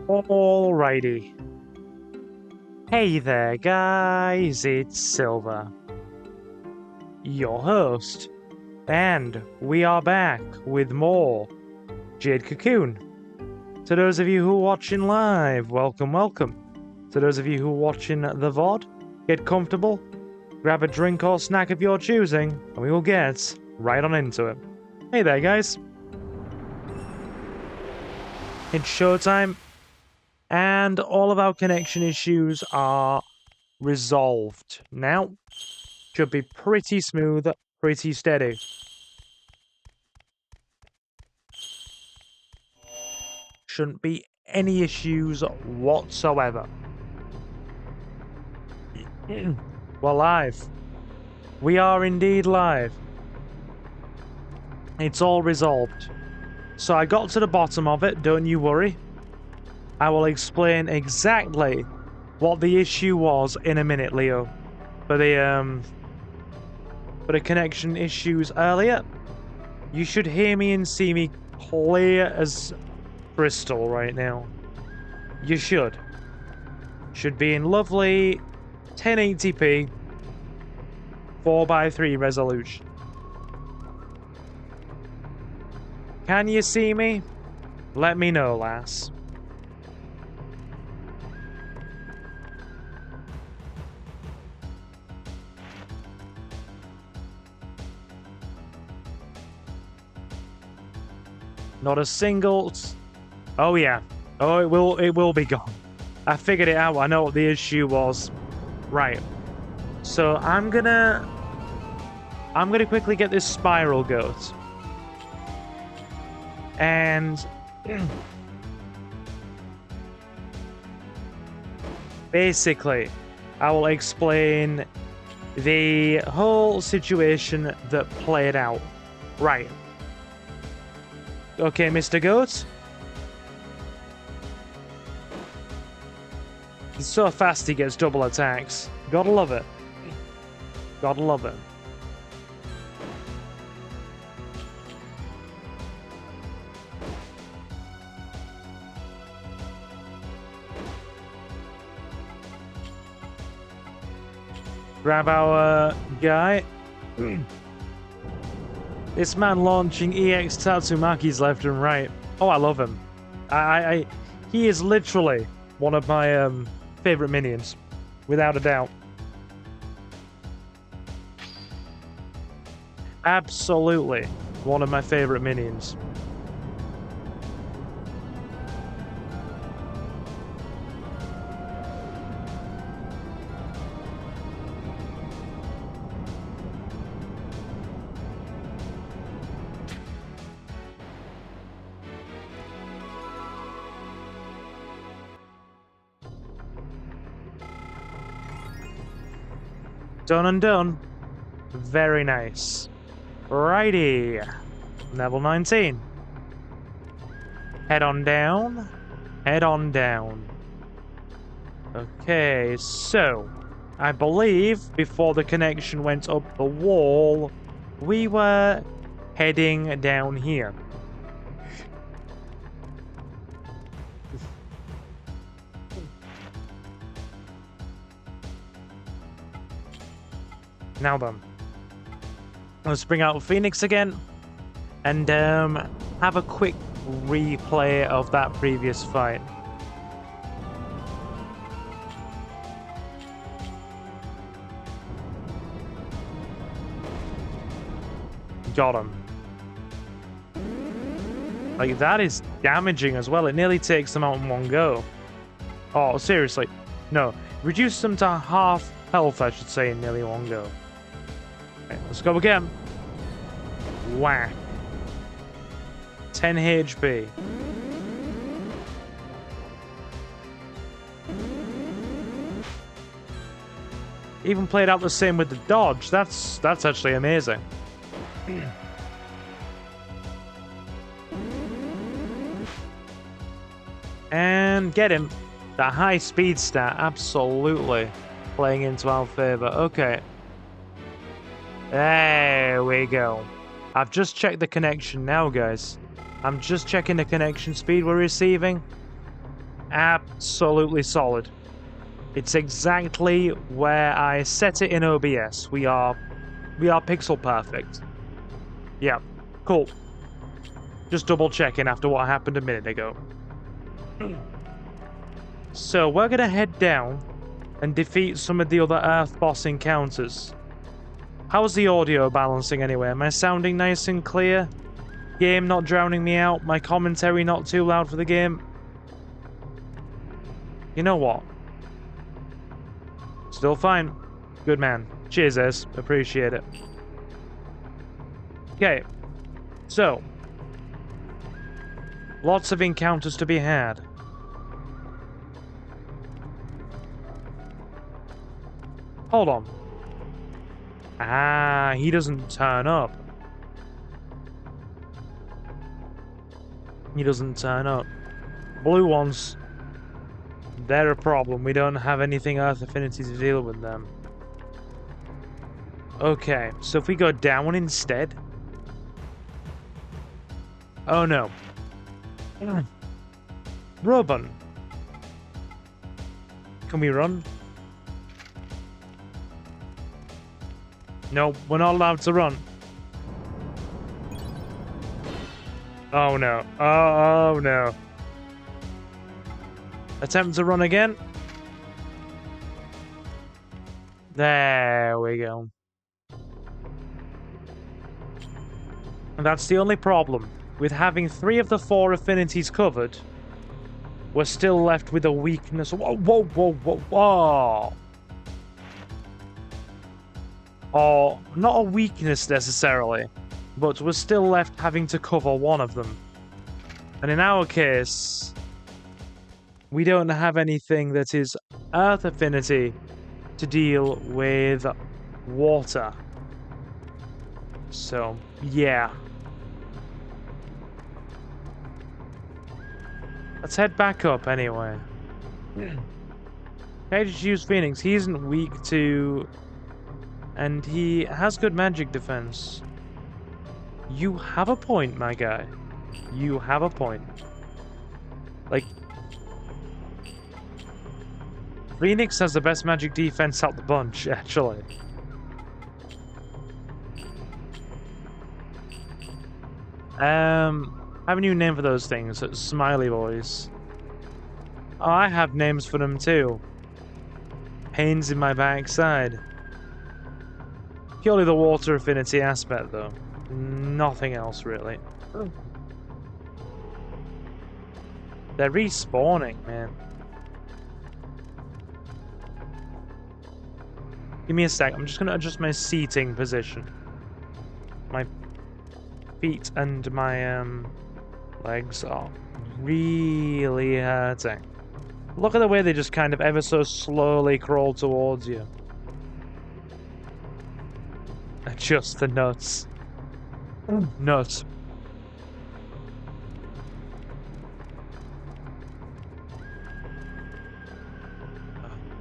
Alrighty. Hey there, guys, it's Silver, your host, and we are back with more Jade Cocoon. To those of you who are watching live, welcome, welcome. To those of you who are watching the VOD, get comfortable, grab a drink or snack of your choosing, and we will get right on into it. Hey there, guys. It's showtime. And all of our connection issues are resolved. Now, should be pretty smooth, pretty steady. Shouldn't be any issues whatsoever. We're live. We are indeed live. It's all resolved. So I got to the bottom of it, don't you worry. I will explain exactly what the issue was in a minute, Leo. For the connection issues earlier, you should hear me and see me clear as crystal right now. You should. Should be in lovely 1080p 4:3 resolution. Can you see me? Let me know, lass. Not a single... Oh yeah. Oh, it will be gone. I figured it out. I know what the issue was. Right. So I'm gonna quickly get this spiral goat. And basically, I will explain the whole situation that played out. Right. Okay, Mr. Goat. He's so fast he gets double attacks. Gotta love it. Gotta love it. Grab our guy. This man launching EX Tatsumakis left and right. Oh, I love him. He is literally one of my favorite minions, without a doubt. Absolutely one of my favorite minions. Done and done. Very nice. Righty. Level 19. Head on down. Head on down. Okay, so I believe before the connection went up the wall, we were heading down here. Now then, let's bring out Phoenix again and have a quick replay of that previous fight. Got him. Like, that is damaging as well. It nearly takes them out in one go. Oh, seriously. No. Reduce them to half health, I should say, in nearly one go. Okay, let's go again. Whack. 10 HP. Even played out the same with the dodge. That's actually amazing. And get him. That high speed stat, absolutely playing into our favor. Okay. There we go. I've just checked the connection now, guys. I'm just checking the connection speed we're receiving. absolutely solid. It's exactly where I set it in OBS. We are pixel perfect. Yeah, cool. Just double checking after what happened a minute ago. So we're gonna head down and defeat some of the other Earth boss encounters. How's the audio balancing anyway? Am I sounding nice and clear? Game not drowning me out? My commentary not too loud for the game? You know what? Still fine. Good man. Cheers, Ez. Appreciate it. Okay. So. Lots of encounters to be had. Hold on. Ah, he doesn't turn up. He doesn't turn up. Blue ones. They're a problem. We don't have anything Earth Affinity to deal with them. Okay, so if we go down instead... Oh no. Robin. Can we run? No, we're not allowed to run. Oh no. Oh no. Attempt to run again. There we go. And that's the only problem. With having 3 of the 4 affinities covered, we're still left with a weakness. Whoa, whoa, whoa, whoa, whoa. Or, not a weakness necessarily, but we're still left having to cover 1 of them. And in our case, we don't have anything that is Earth Affinity to deal with water. So, yeah. Let's head back up anyway. I just use Phoenix. He isn't weak to... And he has good magic defense. You have a point, my guy. You have a point. Like... Phoenix has the best magic defense out the bunch, actually. I have a new name for those things. Smiley boys. Oh, I have names for them too. Pains in my backside. Purely the water affinity aspect, though. Nothing else, really. They're respawning, man. Give me a sec. I'm just going to adjust my seating position. My feet and my legs are really hurting. Look at the way they just kind of ever so slowly crawl towards you. Adjust the nuts. Nuts.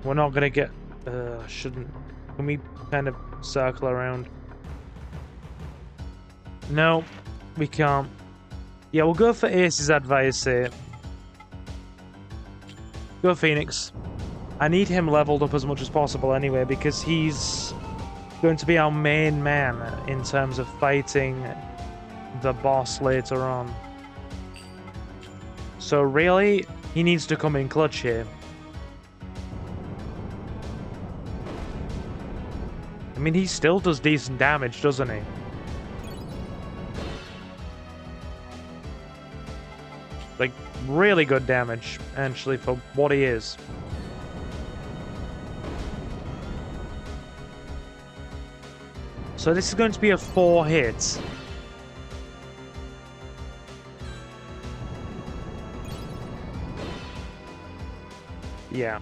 We're not gonna get... shouldn't... Can we kind of circle around? No, we can't. Yeah, we'll go for Ace's advice here. Go Phoenix. I need him leveled up as much as possible anyway, because he's going to be our main man in terms of fighting the boss later on. So really, he needs to come in clutch here. I mean, he still does decent damage, doesn't he? Like, really good damage, actually, for what he is. So this is going to be a 4 hit. Yeah.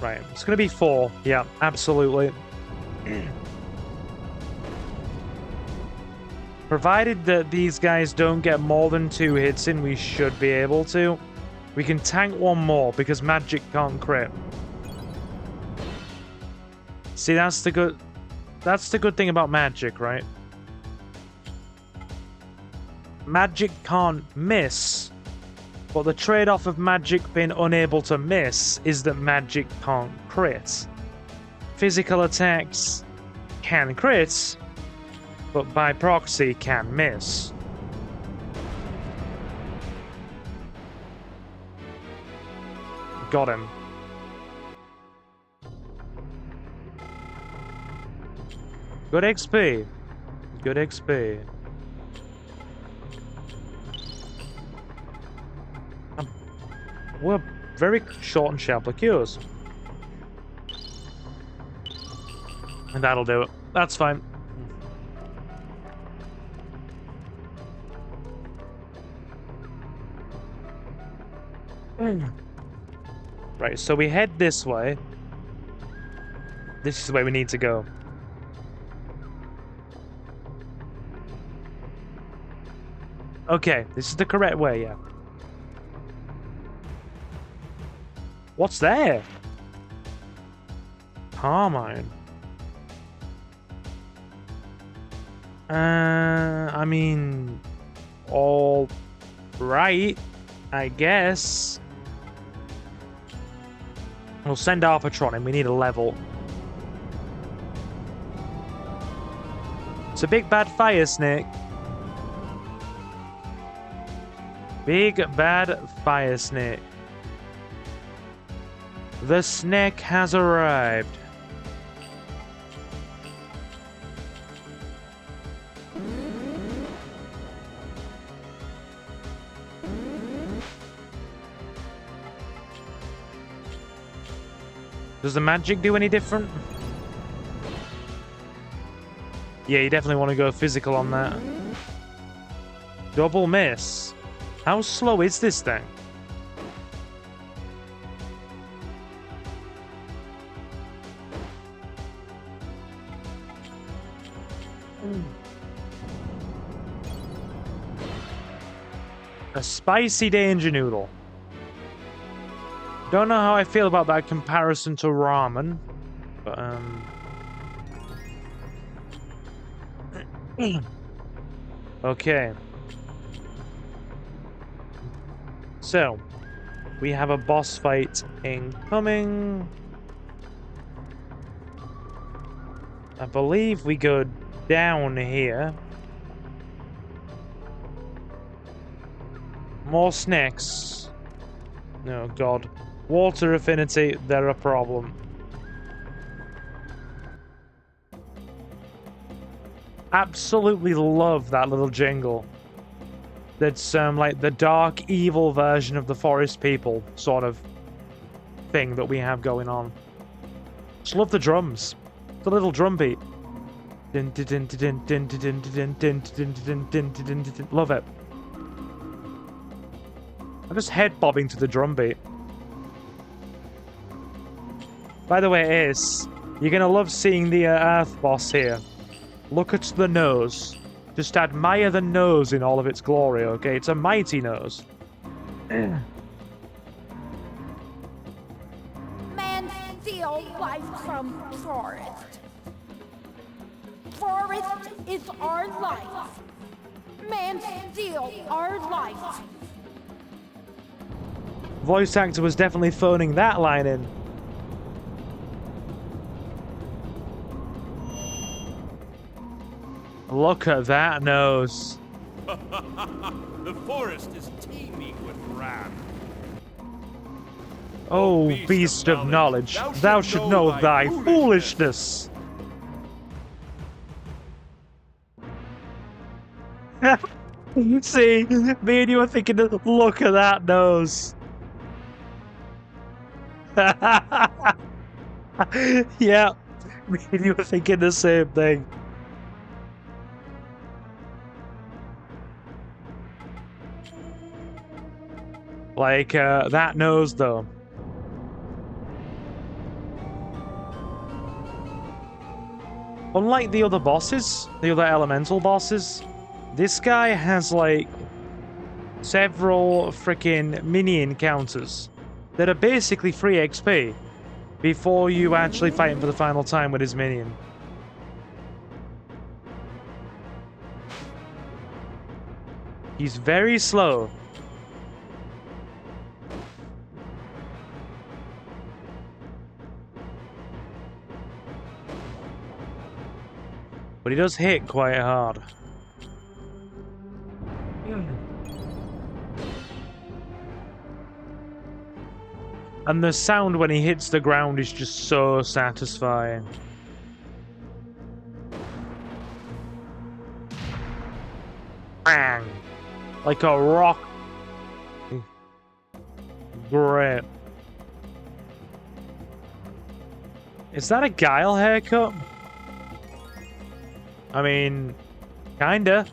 Right, it's going to be 4. Yeah, absolutely. Provided that these guys don't get more than 2 hits in, we should be able to. We can tank 1 more because magic can't crit. See, that's the good thing about magic, right? Magic can't miss, But the trade-off of magic being unable to miss is that magic can't crit. Physical attacks can crit, but by proxy can miss. Got him. Good XP. Good XP. We're very short and sharp like yours. And that'll do it. That's fine. Right, so we head this way. This is the way we need to go. Okay, this is the correct way, yeah. What's there? Carmine. I mean, all right, I guess. We'll send our patron in. We need a level. It's a big bad fire snake. Big bad fire snake. The snake has arrived. Does the magic do any different? Yeah, you definitely want to go physical on that. Double miss. How slow is this thing? A spicy danger noodle. Don't know how I feel about that comparison to ramen, but okay. So, we have a boss fight incoming. I believe we go down here. More snakes. Oh god. Water affinity, they're a problem. Absolutely love that little jingle. That's like the dark, evil version of the forest people sort of thing that we have going on. Just love the drums. The little drum beat. Love it. I'm just head bobbing to the drum beat. By the way, Ace, you're gonna love seeing the Earth boss here. Look at the nose. Just admire the nose in all of its glory, okay? It's a mighty nose. Man steal life from forest. Forest is our life. Man steal our life. Voice actor was definitely phoning that line in. Look at that nose. The forest is teeming with ram. Oh, beast of knowledge, thou should know thy foolishness. See, me and you were thinking, look at that nose. Yeah, me and you were thinking the same thing. Like, that nose, though. Unlike the other bosses, the other elemental bosses, this guy has, like, several freaking mini encounters that are basically free XP before you actually fight him for the final time with his minion. He's very slow. But he does hit quite hard. And the sound when he hits the ground is just so satisfying. Bang! Like a rock. Great. Is that a Guile haircut? I mean, kinda.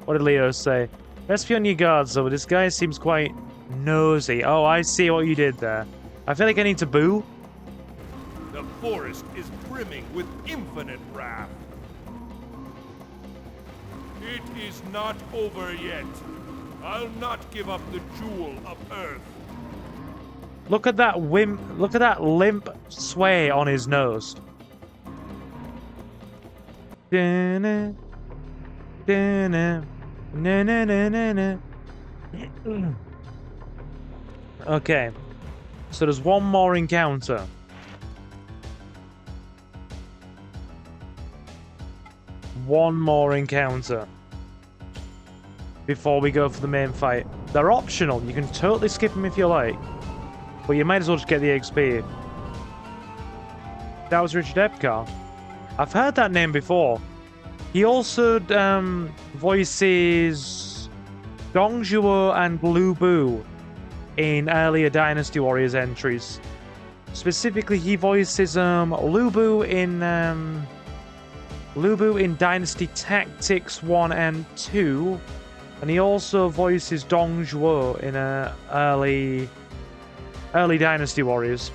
What did Leo say? Best be on your guard, though. This guy seems quite nosy. Oh, I see what you did there. I feel like I need to boo. The forest is brimming with infinite wrath. It is not over yet. I'll not give up the jewel of Earth. Look at that look at that limp sway on his nose. Da-na, da-na, na-na-na-na-na. Okay. So there's one more encounter. One more encounter before we go for the main fight. They're optional. You can totally skip them if you like. But you might as well just get the XP. That was Richard Epcar. I've heard that name before. He also voices Dongzhuo and Lu Bu in earlier Dynasty Warriors entries. Specifically, he voices Lu Bu in Dynasty Tactics 1 and 2. And he also voices Dongzhuo in early Dynasty Warriors.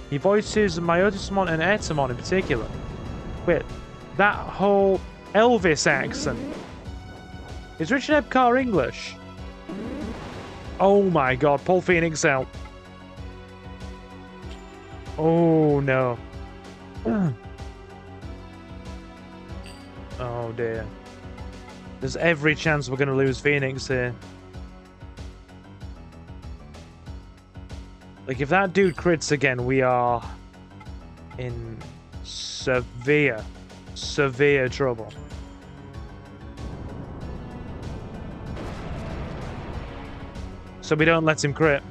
He voices Myotismon and Etamon in particular. Wait, that whole Elvis accent. Is Richard Epcar English? Oh my god, pull Phoenix out. Oh no. Oh dear. There's every chance we're going to lose Phoenix here. Like, if that dude crits again, we are in severe, severe trouble. So we don't let him crit.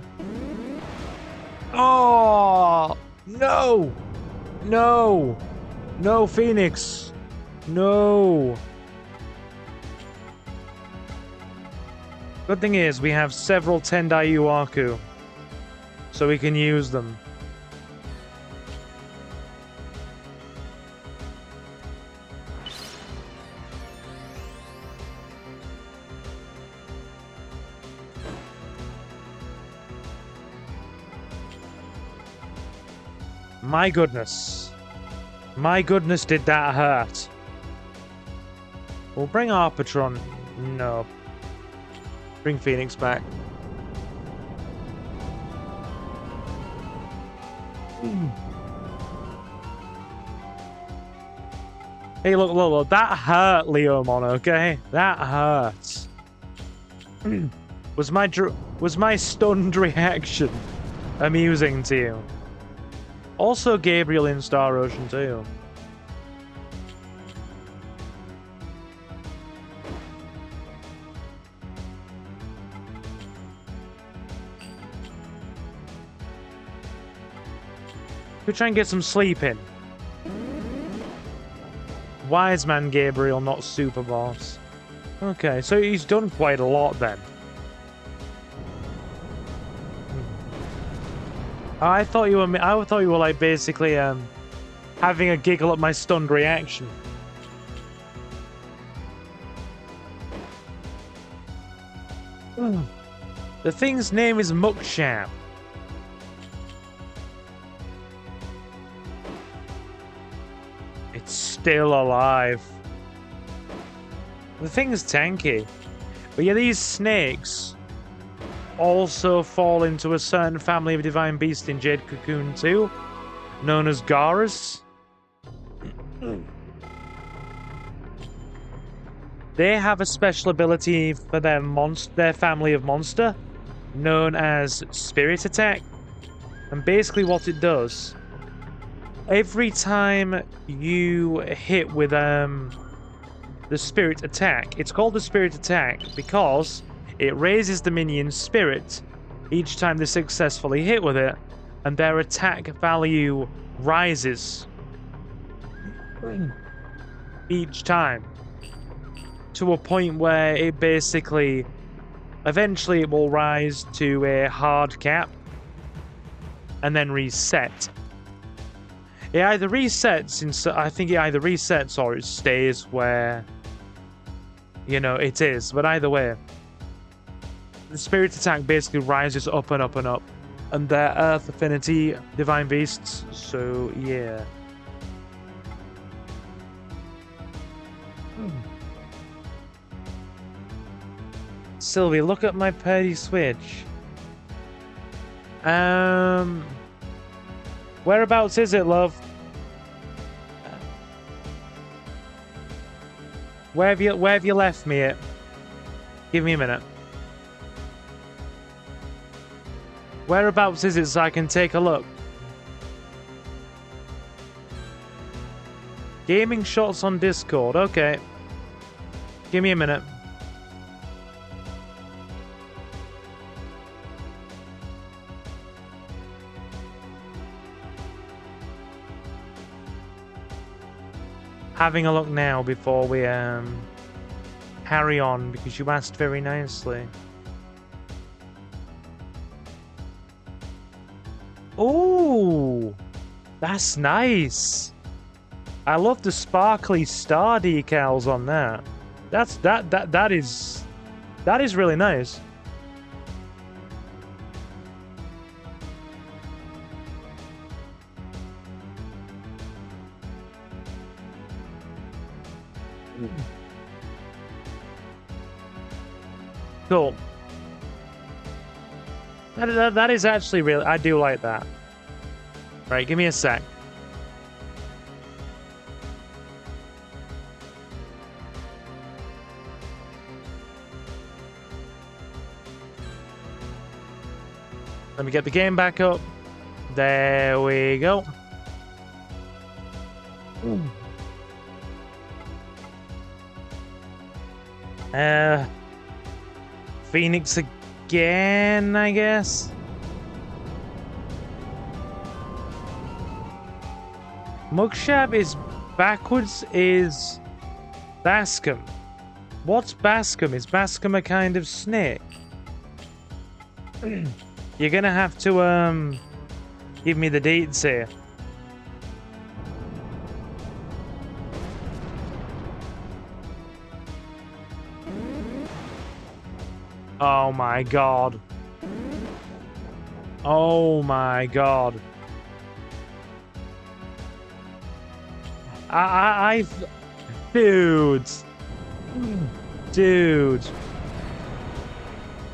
Oh! No! No! No, Phoenix! No! Good thing is, we have several Tendai Yuaku, so we can use them. My goodness. My goodness, did that hurt. We'll bring Arpatron. No. Bring Phoenix back. Hey, look, that hurt, Leomon, okay? That hurts. Was my stunned reaction amusing to you? Also Gabriel in Star Ocean too. We'll try and get some sleep in. Wise man Gabriel, not Super Boss. Okay, so he's done quite a lot then. I thought you were like basically having a giggle at my stunned reaction. The thing's name is Muksham. It's still alive. The thing's tanky. But yeah, these snakes also fall into a certain family of divine beast in Jade Cocoon too, known as Garas. They have a special ability for their family of monster, known as Spirit Attack. And basically what it does every time you hit with the spirit attack, it's called the spirit attack because it raises the minion's spirit each time they successfully hit with it, and their attack value rises each time to a point where it basically, eventually it will rise to a hard cap and then reset. It either resets, I think it either resets or it stays where, you know, it is. But either way, the spirit attack basically rises up and up and up. And they're Earth Affinity Divine Beasts, so yeah. Sylvie, look at my pretty Switch. Whereabouts is it, love? Where have you left me it? Give me a minute. Whereabouts is it so I can take a look? Gaming shots on Discord. Okay. Give me a minute. Having a look now before we carry on, because you asked very nicely. Ooh, that's nice. I love the sparkly star decals on that. That is really nice. Cool. That is actually really... I do like that. Right, give me a sec. Let me get the game back up. There we go. Phoenix again, I guess. Mugshab is backwards is Bascom. What's Bascom? Is Bascom a kind of snake? You're gonna have to give me the deets here. Oh my god. Oh my god. Dude.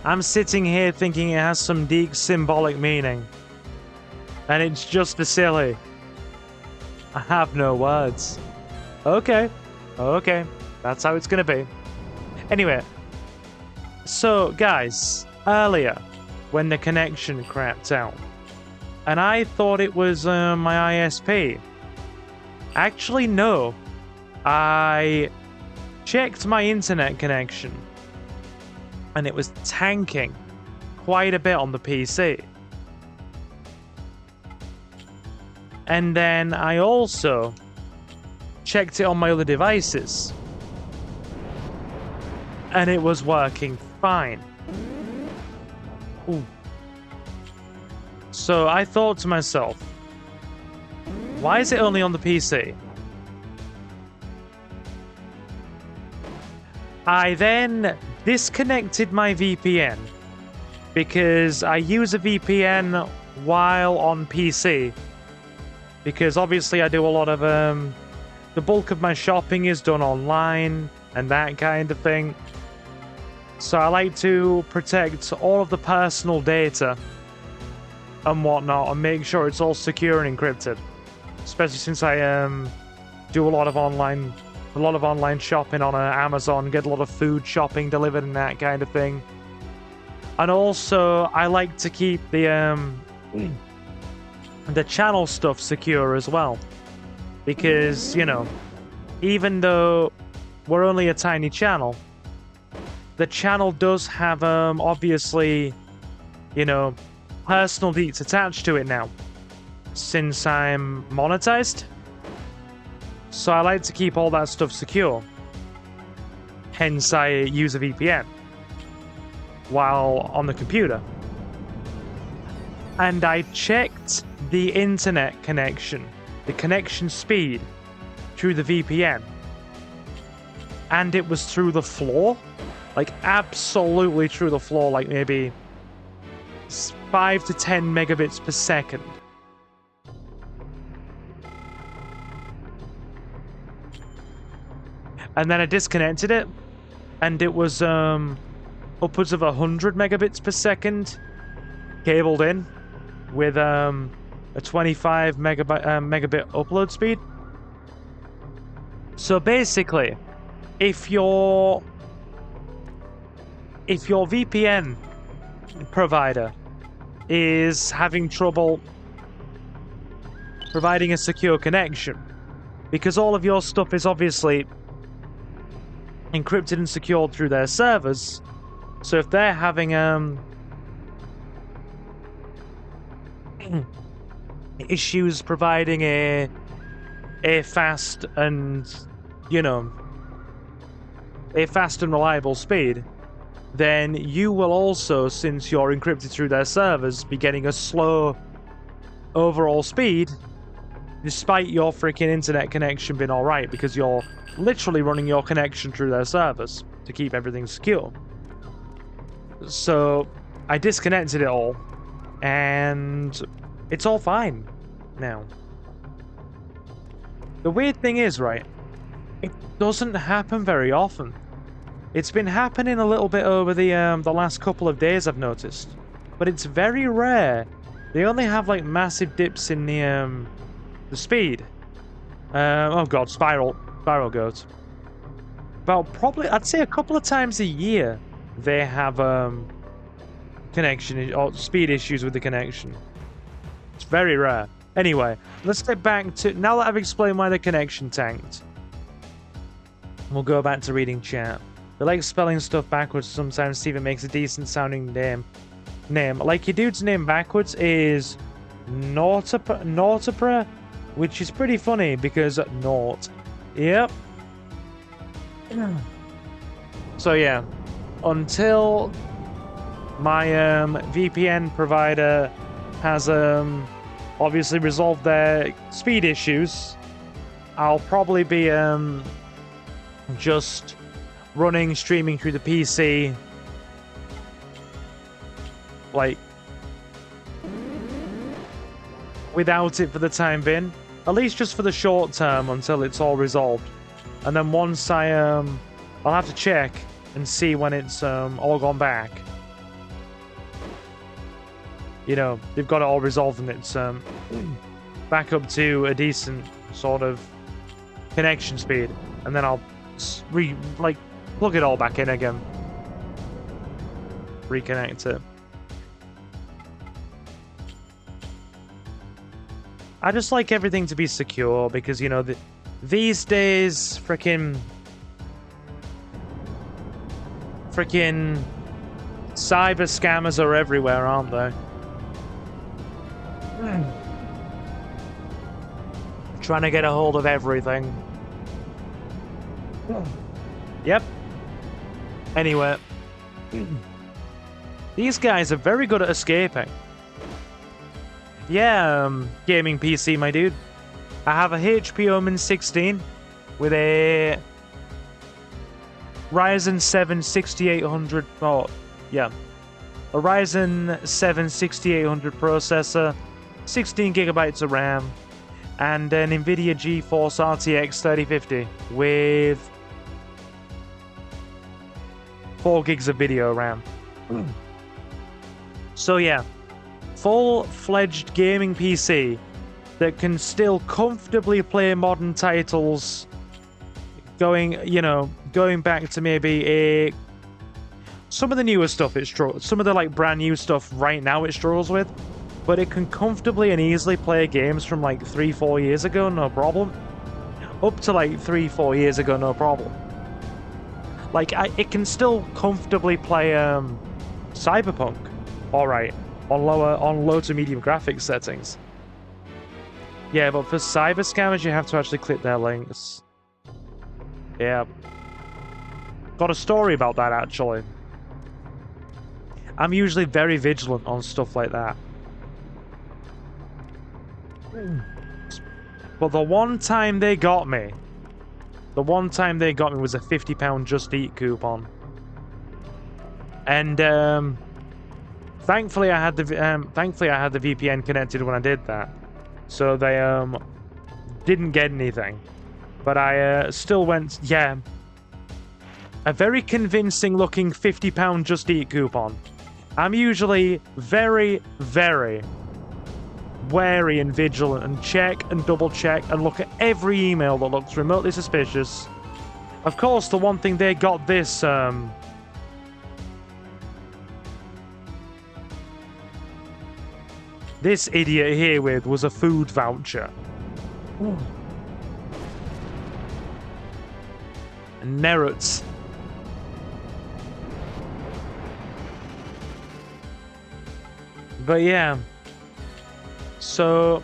I'm sitting here thinking it has some deep symbolic meaning. And it's just as silly. I have no words. Okay. Okay. That's how it's gonna be. Anyway. So, guys, earlier, when the connection crapped out, and I thought it was my ISP. Actually, no. I checked my internet connection, and it was tanking quite a bit on the PC. And then I also checked it on my other devices, and it was working fine. Ooh. So I thought to myself, why is it only on the PC? I then disconnected my VPN because I use a VPN while on PC, because obviously I do a lot of the bulk of my shopping is done online and that kind of thing. So I like to protect all of the personal data and whatnot and make sure it's all secure and encrypted. Especially since I do a lot of online shopping on Amazon, get a lot of food shopping delivered and that kind of thing. And also I like to keep the the channel stuff secure as well. Because, you know, even though we're only a tiny channel, the channel does have, obviously, you know, personal deets attached to it now, since I'm monetized. So I like to keep all that stuff secure. Hence, I use a VPN while on the computer. And I checked the internet connection, the connection speed through the VPN. And it was through the floor. Like, absolutely through the floor, like maybe 5 to 10 megabits per second. And then I disconnected it, and it was upwards of 100 megabits per second cabled in with a 25 megabit upload speed. So basically, if your VPN provider is having trouble providing a secure connection, because all of your stuff is obviously encrypted and secured through their servers, so if they're having issues providing a fast and, you know, a fast and reliable speed, then you will also, since you're encrypted through their servers, be getting a slow overall speed, despite your freaking internet connection being alright, because you're literally running your connection through their servers to keep everything secure. So I disconnected it all, and it's all fine now. The weird thing is, right, it doesn't happen very often. It's been happening a little bit over the last couple of days, I've noticed, but it's very rare. They only have like massive dips in the speed. Oh god, spiral goat. About probably, I'd say a couple of times a year, they have connection or speed issues with the connection. It's very rare. Anyway, let's get back to, now that I've explained why the connection tanked, we'll go back to reading chat. They like spelling stuff backwards sometimes. Steven makes a decent sounding name. Like your dude's name backwards is Nautapra, which is pretty funny because Naut. Yep. So yeah, until my VPN provider has obviously resolved their speed issues, I'll probably be just streaming through the PC, like, without it for the time being, at least just for the short term until it's all resolved. And then once I'll have to check and see when it's all gone back. You know, they've got it all resolved and it's back up to a decent sort of connection speed, and then I'll plug it all back in again, reconnect it. I just like everything to be secure because, you know, these days, freaking cyber scammers are everywhere, aren't they? Trying to get a hold of everything. Yep. Anyway, these guys are very good at escaping. Yeah, gaming PC, my dude. I have a HP Omen 16 with a Ryzen 7 6800. Oh, yeah. A Ryzen 7 6800 processor, 16 gigabytes of RAM, and an NVIDIA GeForce RTX 3050 with 4 gigs of video RAM. So yeah, full-fledged gaming PC that can still comfortably play modern titles, going back to maybe some of the newer stuff it struggles, some of the like brand new stuff right now it struggles with, but it can comfortably and easily play games from like 3-4 years ago, no problem. Up to like 3-4 years ago, no problem. Like, it can still comfortably play Cyberpunk, alright, on low to medium graphics settings. Yeah, but for cyber scammers, you have to actually click their links. Yeah. Got a story about that, actually. I'm usually very vigilant on stuff like that. But the one time they got me was a £50 Just Eat coupon. And thankfully I had the VPN connected when I did that. So they didn't get anything. But I still went, yeah. A very convincing looking £50 Just Eat coupon. I'm usually very, very wary and vigilant and check and double check and look at every email that looks remotely suspicious. Of course, the one thing they got this this idiot here with was a food voucher. Ooh. Nerds. But yeah. So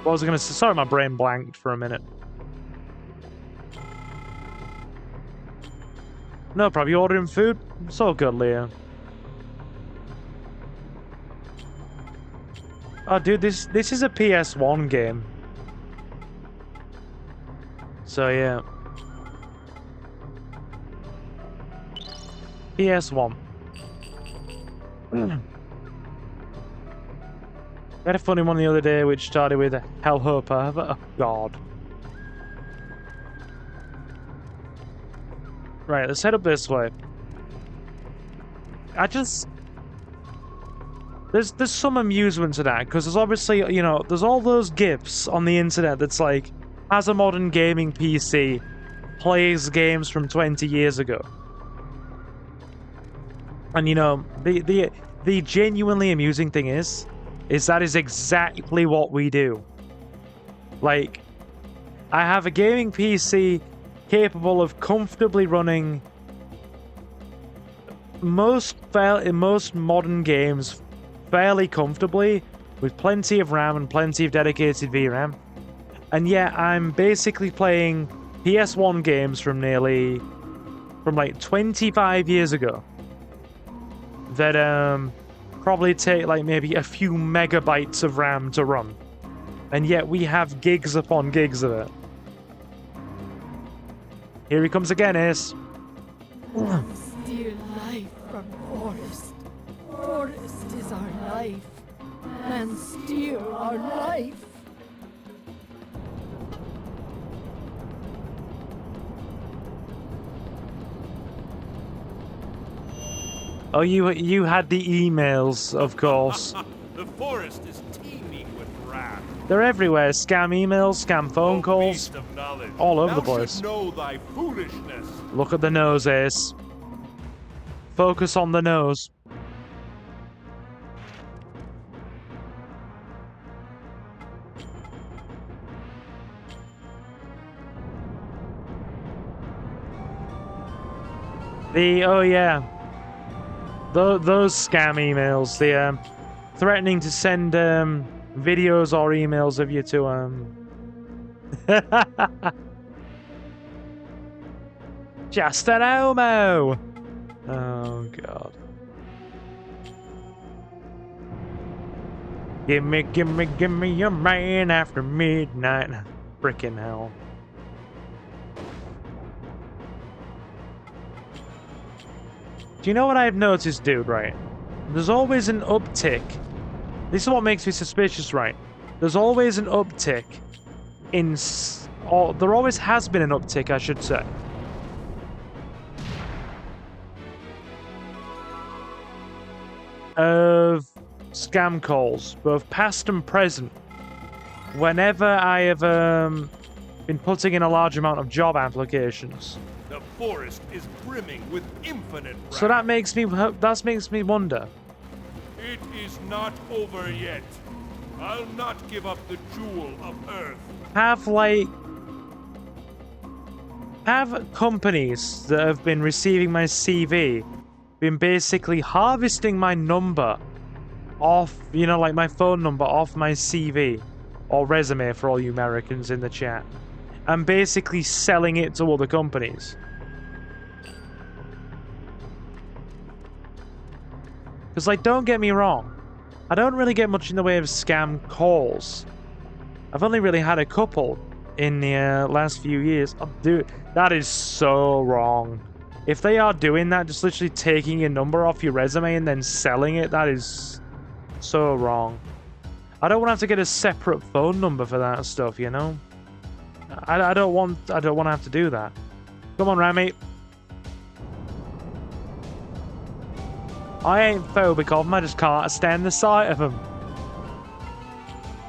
what was I gonna say? Sorry, my brain blanked for a minute. No problem. You ordering food? It's all good, Leo. Oh, dude, this is a PS1 game. So yeah. PS1. I had a funny one the other day which started with Hell Hopper. Oh, God. Right, let's head up this way. There's some amusement to that, because there's obviously, you know, there's all those GIFs on the internet that's like, as a modern gaming PC, plays games from 20 years ago. And you know, the genuinely amusing thing is that is exactly what we do. Like, I have a gaming PC capable of comfortably running most modern games fairly comfortably, with plenty of RAM and plenty of dedicated VRAM. And yet I'm basically playing PS1 games from like 25 years ago. That probably take like maybe a few megabytes of RAM to run. And yet we have gigs upon gigs of it. Here he comes again, Ace. Steal life from forest. Forest is our life. And steal our life. Oh, you had the emails, of course. The forest is teeming with wrath. They're everywhere. Scam emails, scam phone calls, all over the place. Know thy foolishness. Look at the nose, Ace. Focus on the nose. Oh yeah. Those scam emails, the threatening to send videos or emails of you to just an homo. Oh God. Give me your man after midnight. Frickin' hell. Do you know what I've noticed, dude, right? There's always an uptick. This is what makes me suspicious, right? There's always an uptick in... or there always has been an uptick, I should say. Of scam calls, both past and present. Whenever I have been putting in a large amount of job applications. The forest is brimming with infinite wrath. So that makes me wonder. It is not over yet. I'll not give up the jewel of Earth. Have companies that have been receiving my CV been basically harvesting my number off, you know, like my phone number off my CV or resume for all you Americans in the chat, and basically selling it to other companies? Because, like, don't get me wrong, I don't really get much in the way of scam calls. I've only really had a couple in the last few years. Oh, dude, that is so wrong. If they are doing that, just literally taking your number off your resume and then selling it, that is so wrong. I don't want to have to get a separate phone number for that stuff, you know? I don't want to have to do that. Come on, Rami. I ain't phobic of them, I just can't stand the sight of them.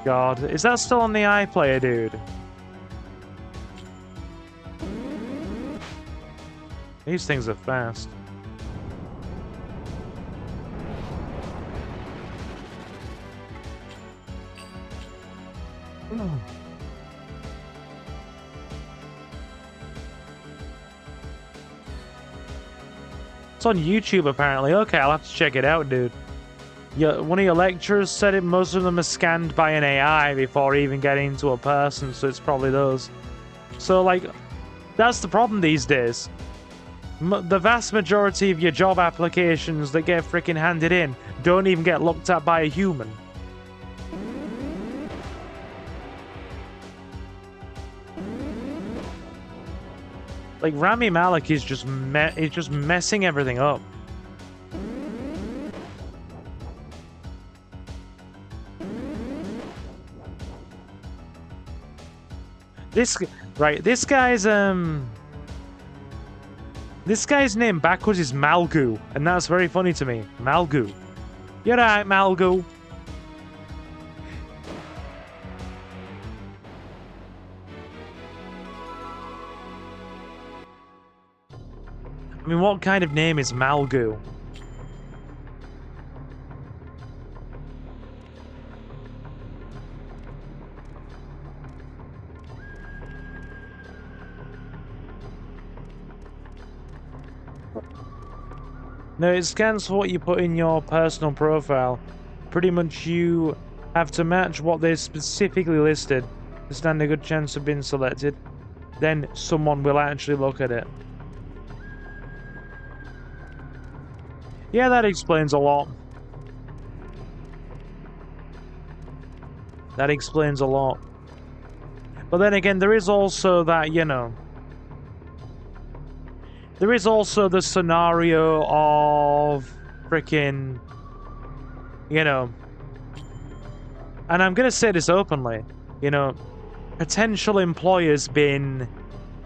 God, is that still on the iPlayer, dude? These things are fast. It's on YouTube, apparently. Okay, I'll have to check it out, dude. One of your lecturers said it. Most of them are scanned by an AI before even getting to a person, so it's probably those. So, like, that's the problem these days. The vast majority of your job applications that get freaking handed in don't even get looked at by a human. Like, Rami Malek is just messing everything up. This guy's name backwards is Malgu, and that's very funny to me. Malgu. You're right, Malgu. I mean, what kind of name is Malgu? No, it scans for what you put in your personal profile. Pretty much you have to match what they specifically listed to stand a good chance of being selected. Then someone will actually look at it. Yeah, that explains a lot. That explains a lot. But then again, there is also that, you know... There is also the scenario of frickin', you know, and I'm gonna say this openly, you know, potential employers being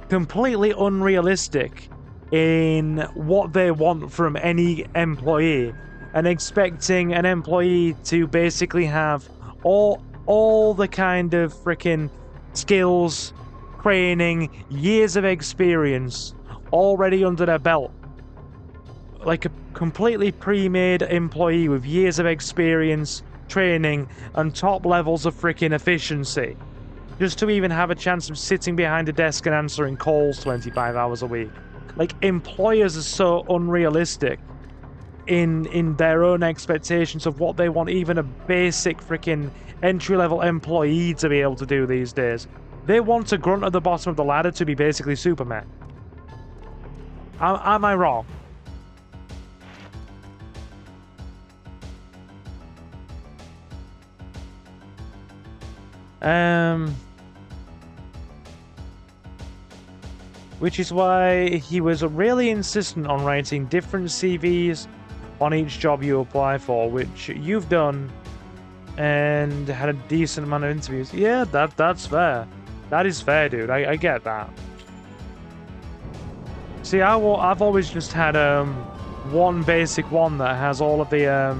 completely unrealistic in what they want from any employee and expecting an employee to basically have all the kind of frickin' skills, training, years of experience already under their belt. Like a completely pre-made employee with years of experience, training, and top levels of freaking efficiency. Just to even have a chance of sitting behind a desk and answering calls 25 hours a week. Like, employers are so unrealistic in their own expectations of what they want even a basic freaking entry-level employee to be able to do these days. They want a grunt at the bottom of the ladder to be basically Superman. Am I wrong? Which is why he was really insistent on writing different CVs on each job you apply for, which you've done and had a decent amount of interviews. Yeah, that's fair. That is fair, dude. I get that. See, I've always just had one basic one that has all of the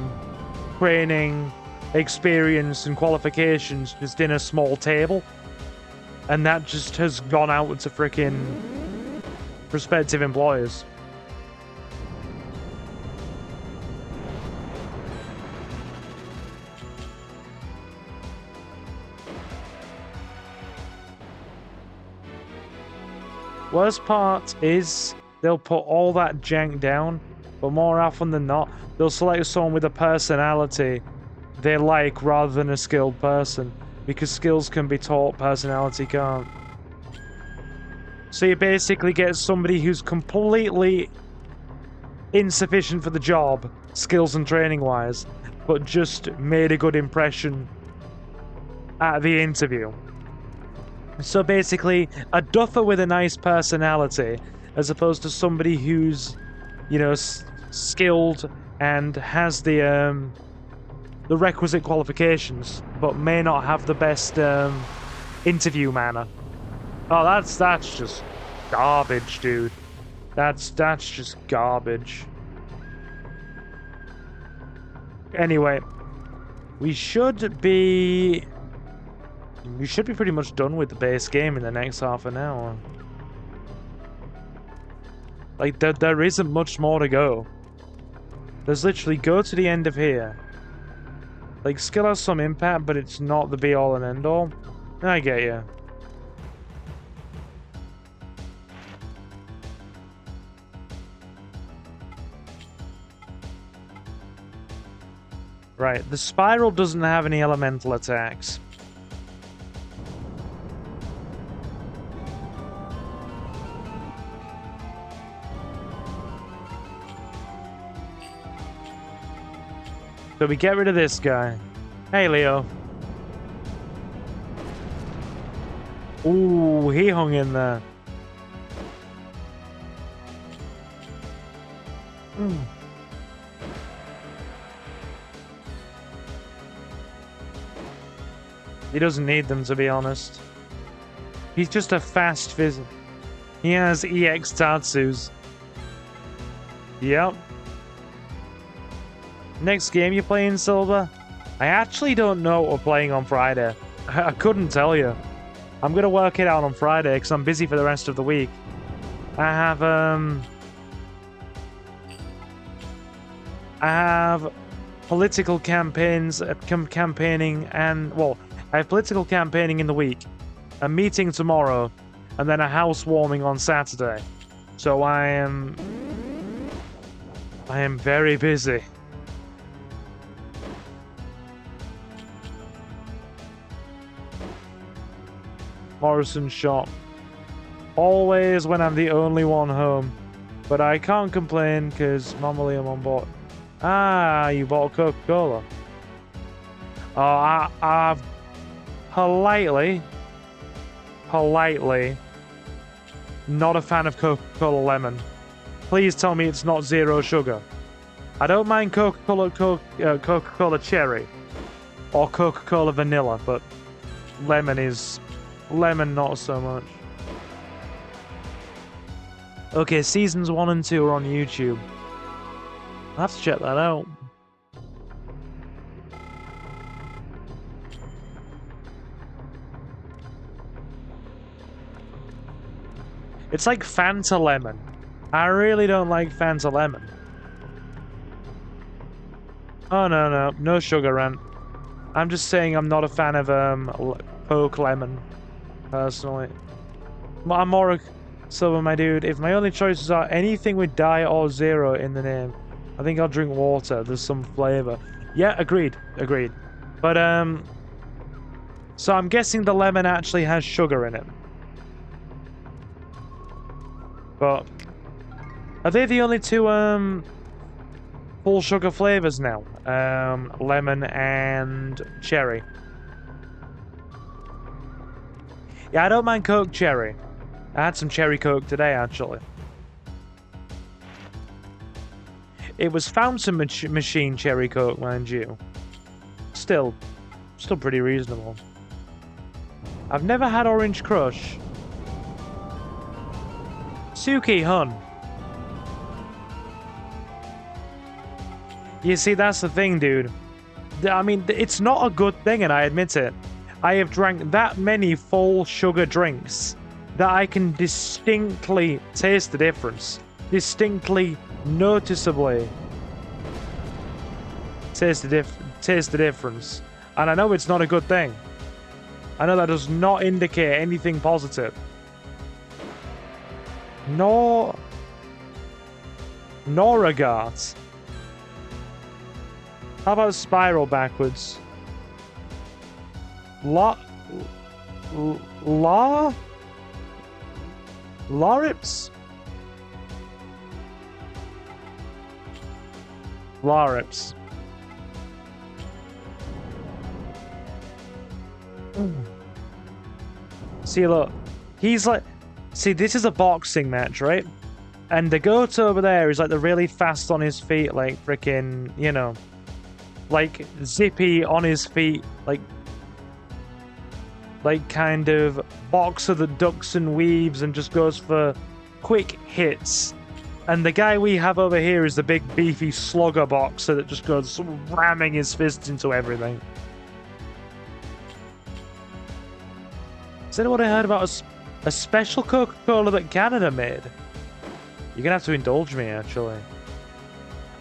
training, experience, and qualifications just in a small table, and that just has gone out to frickin', prospective employers. Worst part is they'll put all that jank down, but more often than not, they'll select someone with a personality they like rather than a skilled person, because skills can be taught, personality can't. So you basically get somebody who's completely insufficient for the job, skills and training wise, but just made a good impression at the interview. So basically, a duffer with a nice personality, as opposed to somebody who's, you know, skilled and has the requisite qualifications, but may not have the best interview manner. Oh, that's just garbage, dude. That's just garbage. Anyway, we should be pretty much done with the base game in the next half an hour. Like, there isn't much more to go. There's literally go to the end of here. Like, skill has some impact, but it's not the be-all and end-all. I get you. Right, the spiral doesn't have any elemental attacks. So we get rid of this guy. Hey, Leo. Ooh, he hung in there. He doesn't need them, to be honest. He's just a fast visit. He has EX Tatsus. Yep. Next game you're playing, Silver? I actually don't know what we're playing on Friday. I couldn't tell you. I'm gonna work it out on Friday because I'm busy for the rest of the week. I have political campaigns, campaigning, and well, I have political campaigning in the week, a meeting tomorrow, and then a housewarming on Saturday. So I am very busy. Morrison shop. Always when I'm the only one home. But I can't complain because normally I'm on board. Ah, you bought Coca-Cola. Oh, I've politely, not a fan of Coca-Cola Lemon. Please tell me it's not zero sugar. I don't mind Coca-Cola Cherry or Coca-Cola Vanilla, but lemon not so much. Okay, seasons 1 and 2 are on YouTube. I'll have to check that out. It's like Fanta Lemon. I really don't like Fanta Lemon. Oh, no sugar rant. I'm just saying I'm not a fan of Coke Lemon, personally. I'm more Silver, my dude. If my only choices are anything with diet or zero in the name, I think I'll drink water. There's some flavor. Yeah, agreed. But so I'm guessing the lemon actually has sugar in it. But are they the only two full sugar flavors now? Lemon and cherry. Yeah, I don't mind Coke Cherry. I had some cherry Coke today, actually. It was fountain machine cherry Coke, mind you. Still pretty reasonable. I've never had Orange Crush. Suki-hun. You see, that's the thing, dude. I mean, it's not a good thing, and I admit it. I have drank that many full sugar drinks that I can distinctly taste the difference. Distinctly, noticeably taste the difference. And I know it's not a good thing. I know that does not indicate anything positive. Nor regards. How about spiral backwards? Larips? Larips. See, look. He's like... See, this is a boxing match, right? And the goat over there is like the really fast on his feet, like freaking, you know, like zippy on his feet, like kind of boxer that ducks and weaves and just goes for quick hits. And the guy we have over here is the big beefy slugger boxer that just goes ramming his fists into everything. Has anyone heard about a special Coca-Cola that Canada made? You're gonna have to indulge me, actually.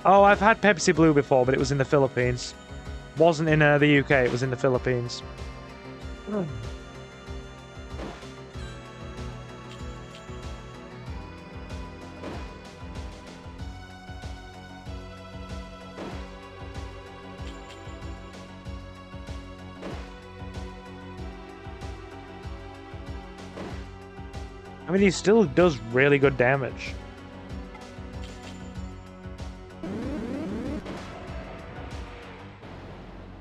Oh, I've had Pepsi Blue before, but it was in the Philippines. Wasn't in the UK, it was in the Philippines. I mean, he still does really good damage.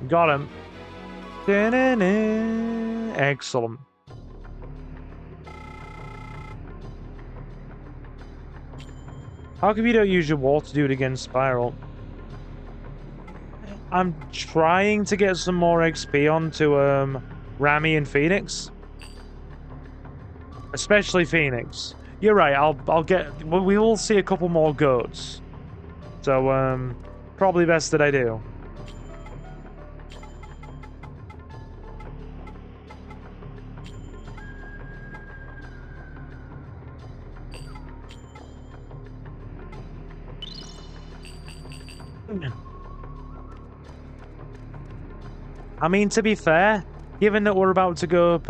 Got him. Da-na-na. Excellent. How come you don't use your water dude against Spiral? I'm trying to get some more XP onto Rami and Phoenix. Especially Phoenix. You're right, I'll get... We will see a couple more goats. So, probably best that I do. I mean, to be fair, given that we're about to go up,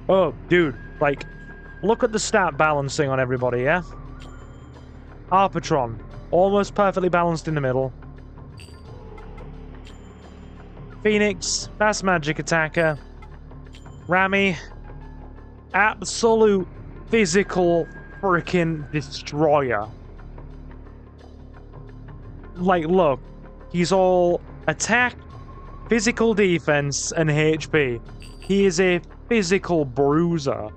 oh, dude, like, look at the stat balancing on everybody, yeah? Arpatron, almost perfectly balanced in the middle. Phoenix, fast magic attacker. Rami, absolute physical freaking destroyer. Like, look, he's all attack, physical defense, and HP. He is a physical bruiser.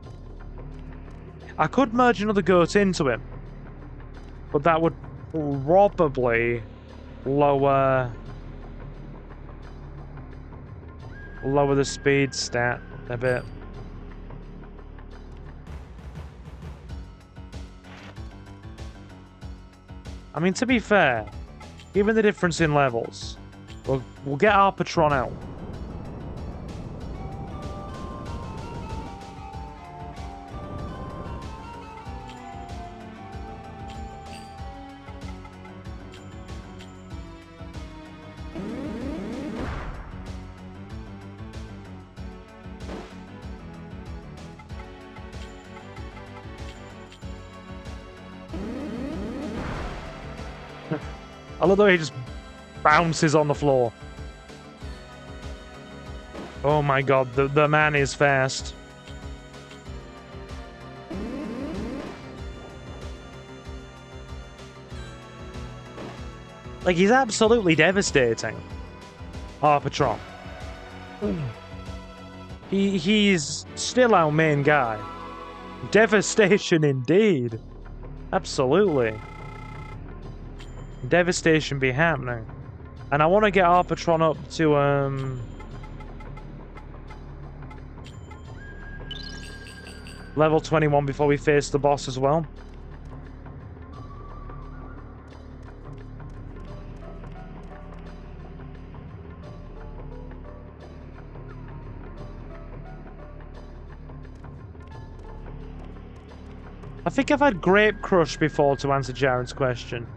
I could merge another goat into him, but that would probably lower the speed stat a bit. I mean, to be fair, given the difference in levels, we'll get our Patron out. I love the way he just bounces on the floor. Oh my god, the man is fast. Like, he's absolutely devastating. Patron. He's still our main guy. Devastation indeed. Absolutely. Devastation be happening. And I want to get Arpatron up to, level 21 before we face the boss as well. I think I've had Grape Crush before to answer Jared's question.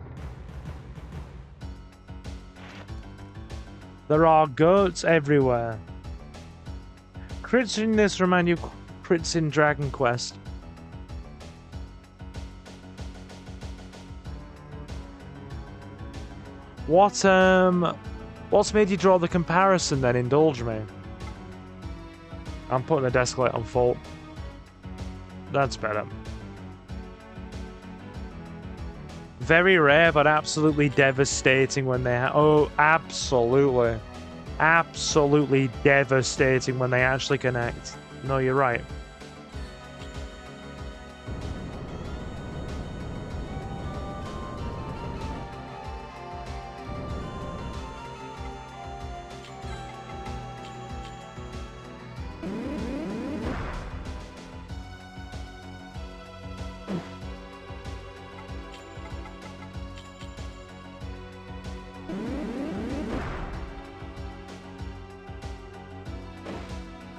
There are goats everywhere. Crits in this remind you of crits in Dragon Quest. What's made you draw the comparison then? Indulge me. I'm putting the desk light on full. That's better. Very rare, but absolutely devastating when they oh, absolutely. Absolutely devastating when they actually connect. No, you're right.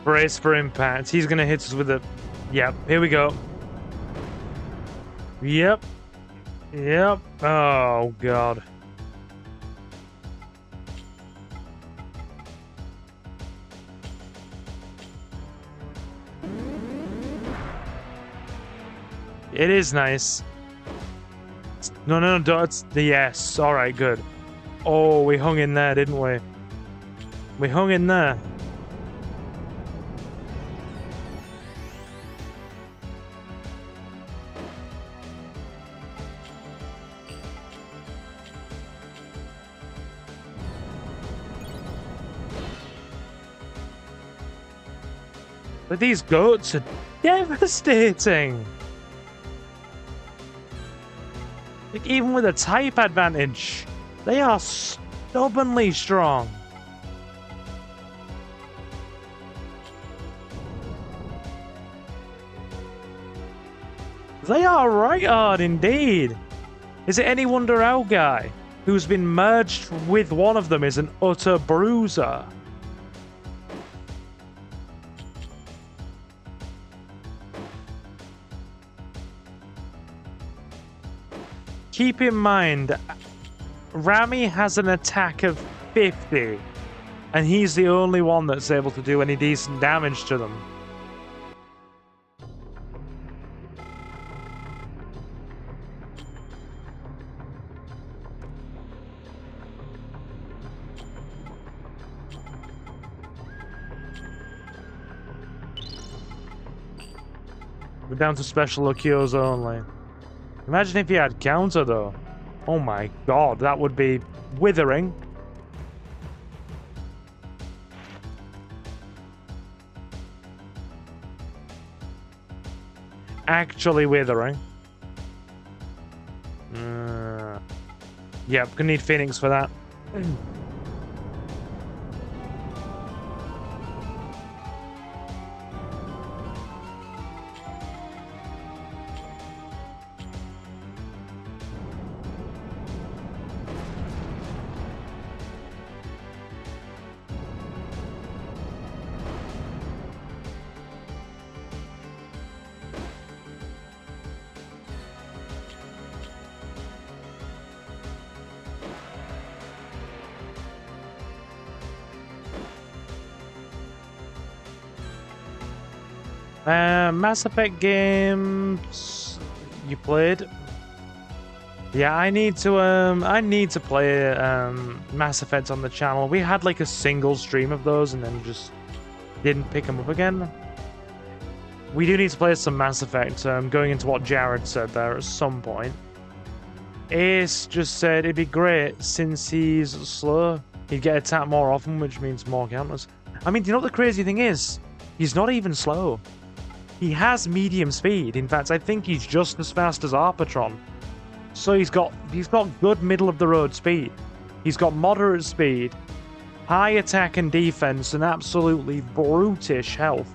Brace for impact. He's gonna hit us with a... Yep, here we go. Yep. Yep. Oh, God. It is nice. No, it's the yes. Alright, good. Oh, we hung in there, didn't we? We hung in there. But these goats are devastating! Like, even with a type advantage, they are stubbornly strong. They are right hard indeed. Is it any wonder our guy, who's been merged with one of them, is an utter bruiser? Keep in mind, Rami has an attack of 50, and he's the only one that's able to do any decent damage to them. We're down to special occurs only. Imagine if he had counter, though. Oh my god, that would be withering. Actually withering. Yep, gonna need Phoenix for that. Mass Effect games you played? Yeah, I need to play Mass Effect on the channel. We had like a single stream of those and then just didn't pick them up again. We do need to play some Mass Effect, going into what Jared said there at some point. Ace just said it'd be great since he's slow. He'd get attacked more often, which means more counters. I mean, do you know what the crazy thing is? He's not even slow. He has medium speed. In fact, I think he's just as fast as Arpatron. So he's got good middle of the road speed. He's got moderate speed, high attack and defense, and absolutely brutish health.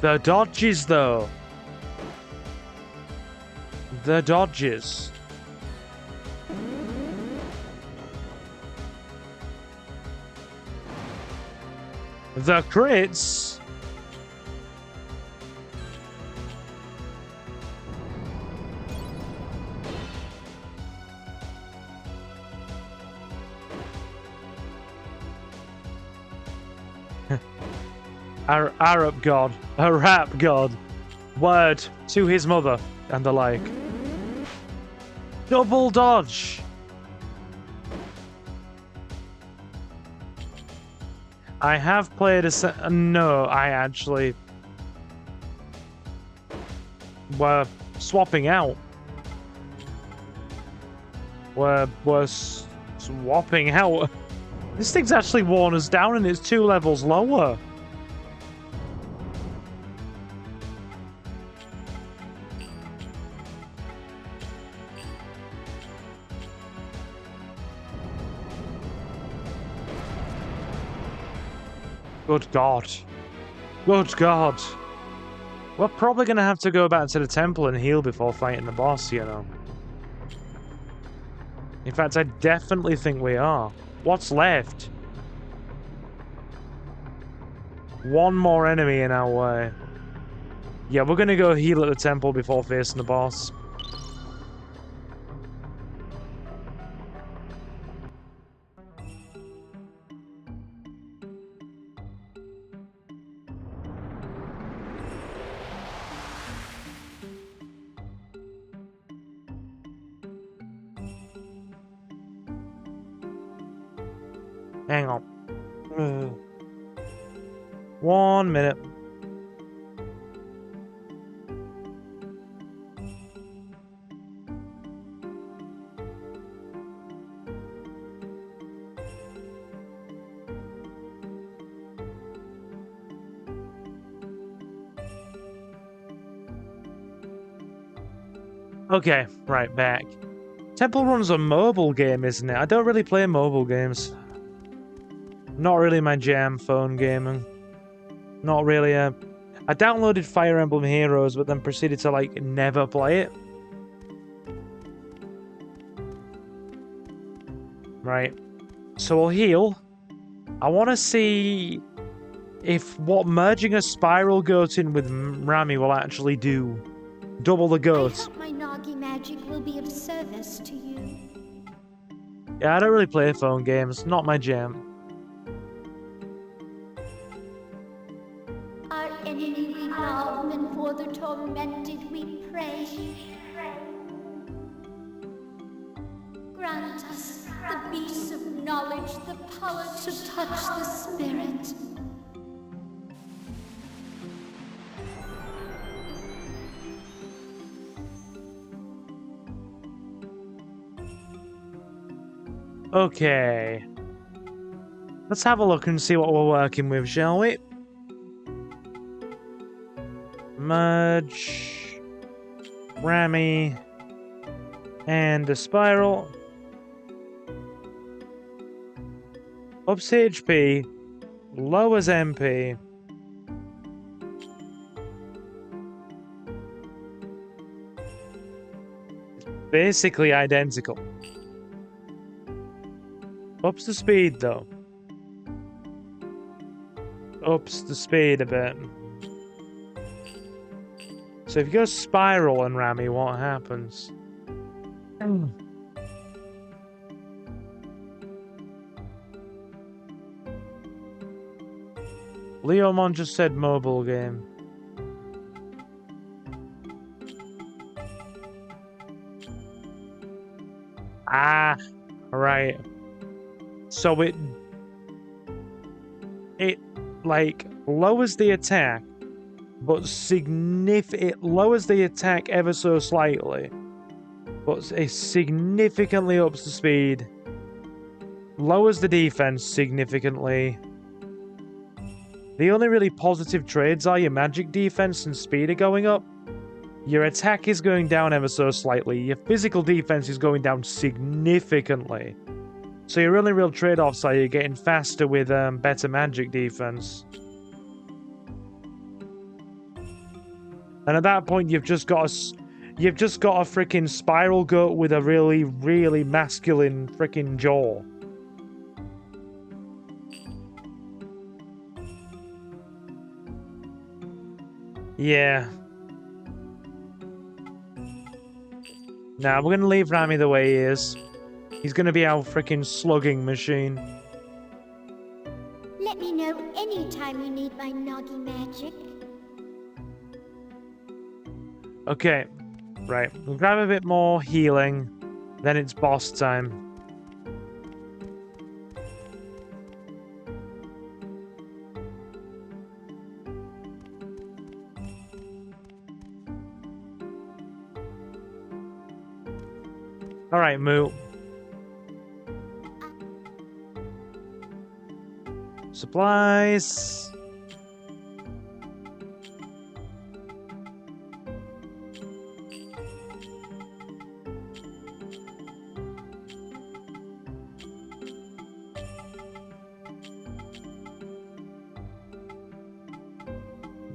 The dodges, though. The dodges. The crits? Arab god, a rap god, word to his mother, and the like. Double dodge! I have played a no, I actually... We're swapping out. We're swapping out. This thing's actually worn us down and it's 2 levels lower. Good God. Good God. We're probably going to have to go back to the temple and heal before fighting the boss, you know. In fact, I definitely think we are. What's left? One more enemy in our way. Yeah, we're going to go heal at the temple before facing the boss. Hang on. 1 minute. Okay, right, back. Temple Run's a mobile game, isn't it? I don't really play mobile games. Not really my jam, phone gaming. Not really I downloaded Fire Emblem Heroes, but then proceeded to, like, never play it. Right. So we'll heal. I want to see if what merging a spiral goat in with Rami will actually do. Double the goat. I hope my Nagi magic will be of service to you. Yeah, I don't really play phone games. Not my jam. Our enemy we love, and for the tormented we pray. Grant us the beast of knowledge, the power to touch the spirit. Okay. Let's have a look and see what we're working with, shall we? Merge. Rami. And a spiral. Ups HP. Lowers MP. Basically identical. Ups the speed, though. Ups the speed a bit. So if you go spiral and Rami, what happens? Leomon just said mobile game. Ah, right. So it like lowers the attack, but it lowers the attack ever so slightly, but it significantly ups the speed, lowers the defense significantly. The only really positive trades are your magic defense and speed are going up. Your attack is going down ever so slightly. Your physical defense is going down significantly. So your only real trade-offs are you're getting faster with better magic defense. And at that point, you've just got a freaking spiral goat with a really, really masculine freaking jaw. Yeah. Nah, we're gonna leave Rami the way he is. He's gonna be our freaking slugging machine. Let me know anytime you need my Nagi magic. Okay. Right. We'll grab a bit more healing. Then it's boss time. Alright, Moo. Supplies.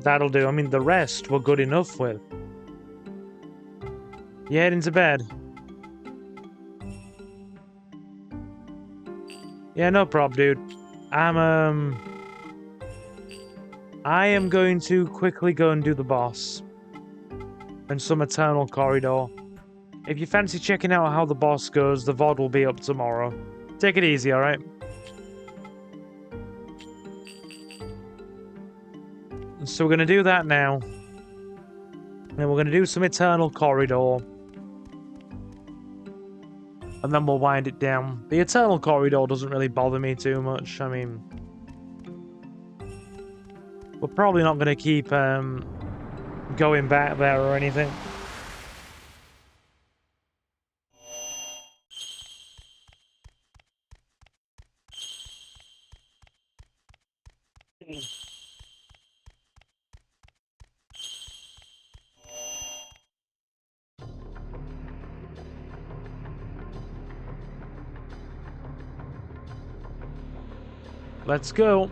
That'll do. I mean, the rest we're good enough with. You heading to bed? Yeah, no prob, dude. I am going to quickly go and do the boss. And some Eternal Corridor. If you fancy checking out how the boss goes, the VOD will be up tomorrow. Take it easy, alright? So we're going to do that now. And we're going to do some Eternal Corridor. And then we'll wind it down. The Eternal Corridor doesn't really bother me too much. I mean, we're probably not going to keep going back there or anything. Let's go.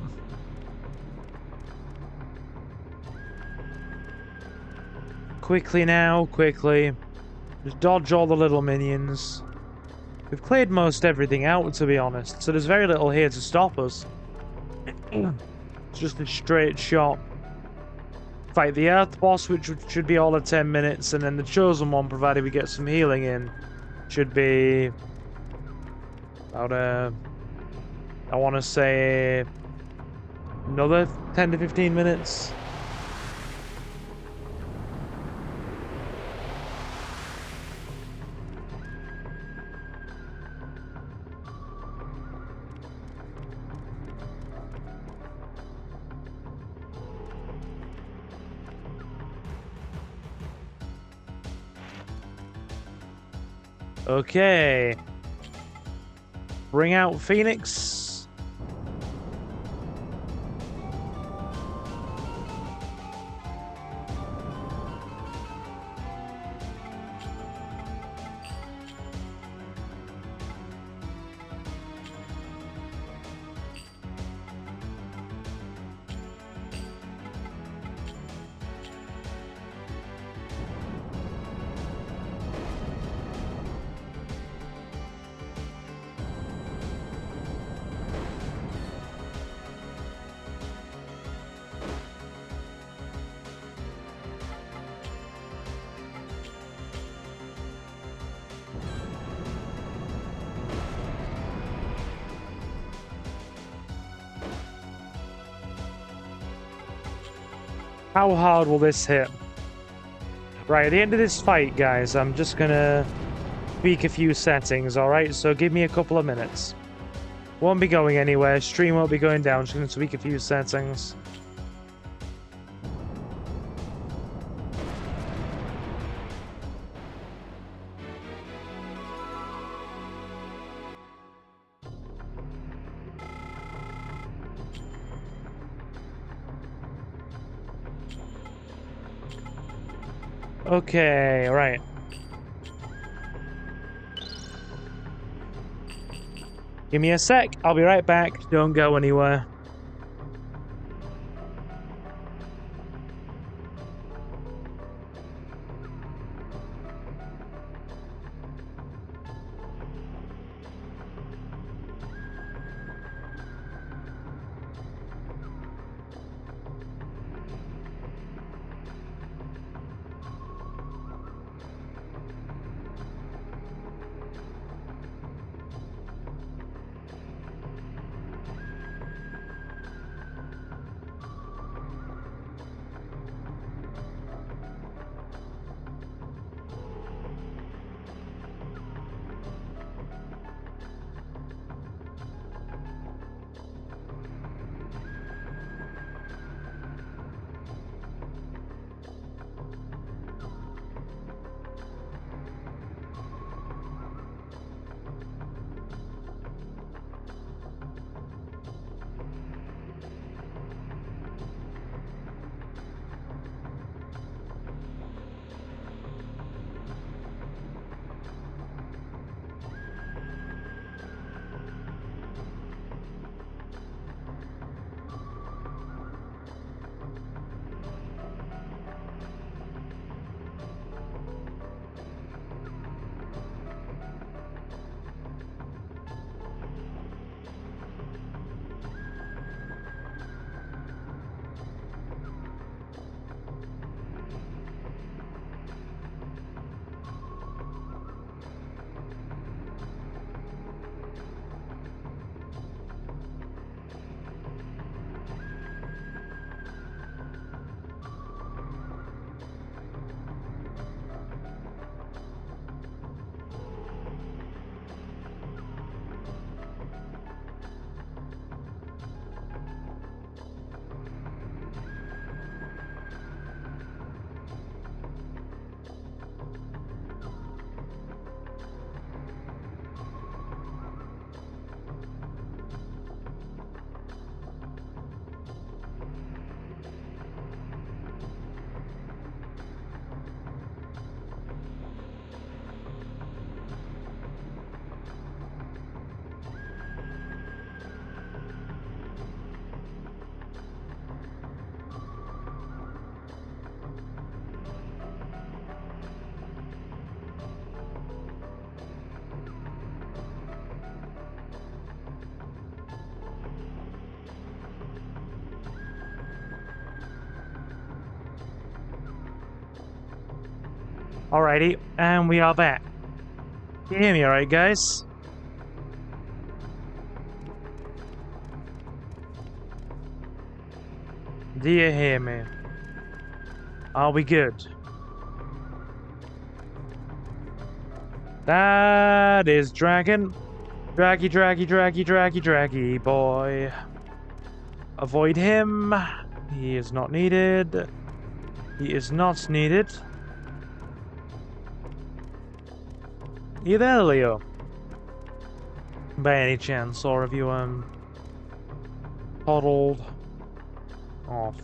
Quickly now, quickly. Just dodge all the little minions. We've cleared most everything out, to be honest, so there's very little here to stop us. It's just a straight shot. Fight the Earth boss, which should be all of 10 minutes, and then the Chosen One, provided we get some healing in, should be about I want to say another 10 to 15 minutes. Okay. Bring out Phoenix. How hard will this hit? Right, at the end of this fight, guys, I'm just gonna tweak a few settings, alright? So give me a couple of minutes. Won't be going anywhere, stream won't be going down, just gonna tweak a few settings. Okay, right. Give me a sec, I'll be right back. Don't go anywhere. Alrighty, and we are back. You hear me alright, guys? Do you hear me? Are we good? That is Dragon. Draggy, boy. Avoid him. He is not needed. He is not needed. You there, Leo? By any chance, or have you, toddled off?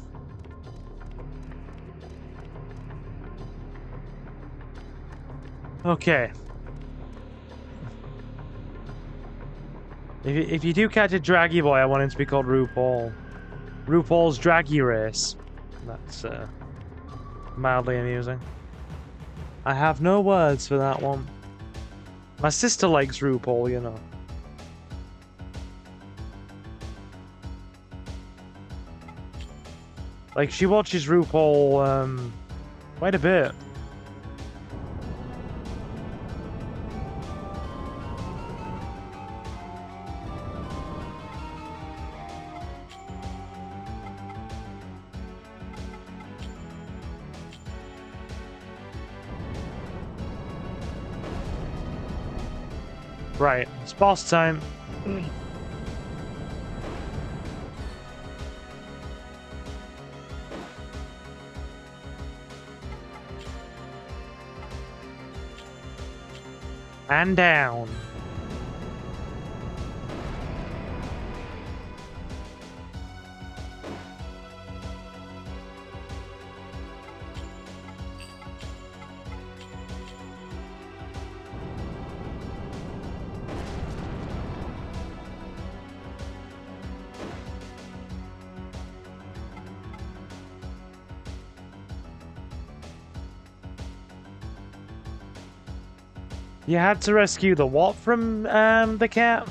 Okay. If you do catch a draggy boy, I want him to be called RuPaul. RuPaul's Draggy Race. That's, mildly amusing. I have no words for that one. My sister likes RuPaul, you know. Like, she watches RuPaul, quite a bit. Right, it's boss time. And down. You had to rescue the what from, the cat?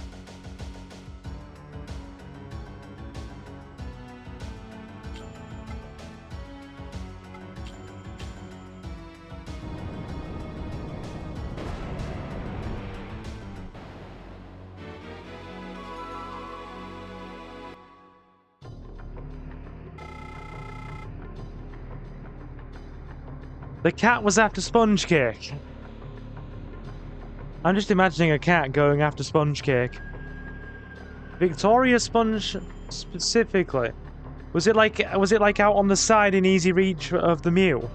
The cat was after Sponge Cake. I'm just imagining a cat going after Sponge Cake. Victoria Sponge specifically. Was it like out on the side in easy reach of the Mew?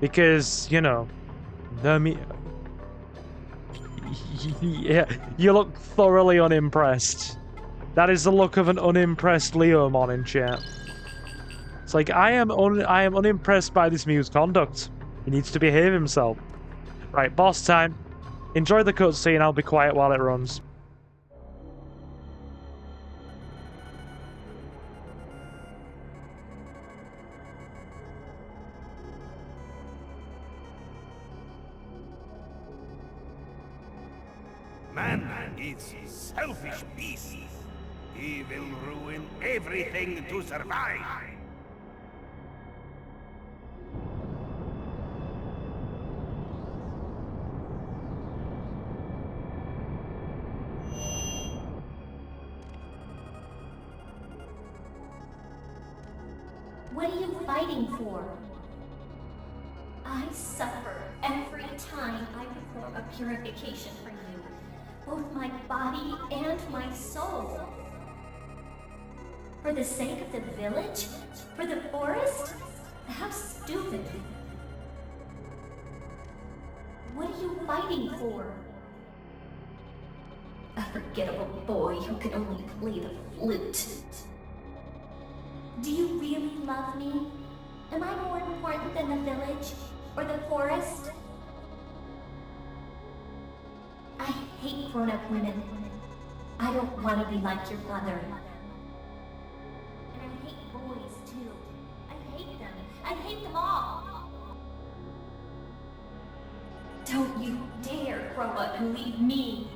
Because, you know, the Mew. Yeah, you look thoroughly unimpressed. That is the look of an unimpressed Leomon in chat. It's like, I am unimpressed by this Mew's conduct. He needs to behave himself. Right, boss time. Enjoy the cutscene, I'll be quiet while it runs. Man is a selfish beast. He will ruin everything to survive. What are you fighting for? I suffer every time I perform a purification for you, both my body and my soul. For the sake of the village? For the forest? How stupid. What are you fighting for? A forgettable boy who can only play the flute. Do you really love me? Am I more important than the village? Or the forest? I hate grown-up women. I don't want to be like your mother. And I hate boys, too. I hate them. I hate them all. Don't you dare grow up and leave me.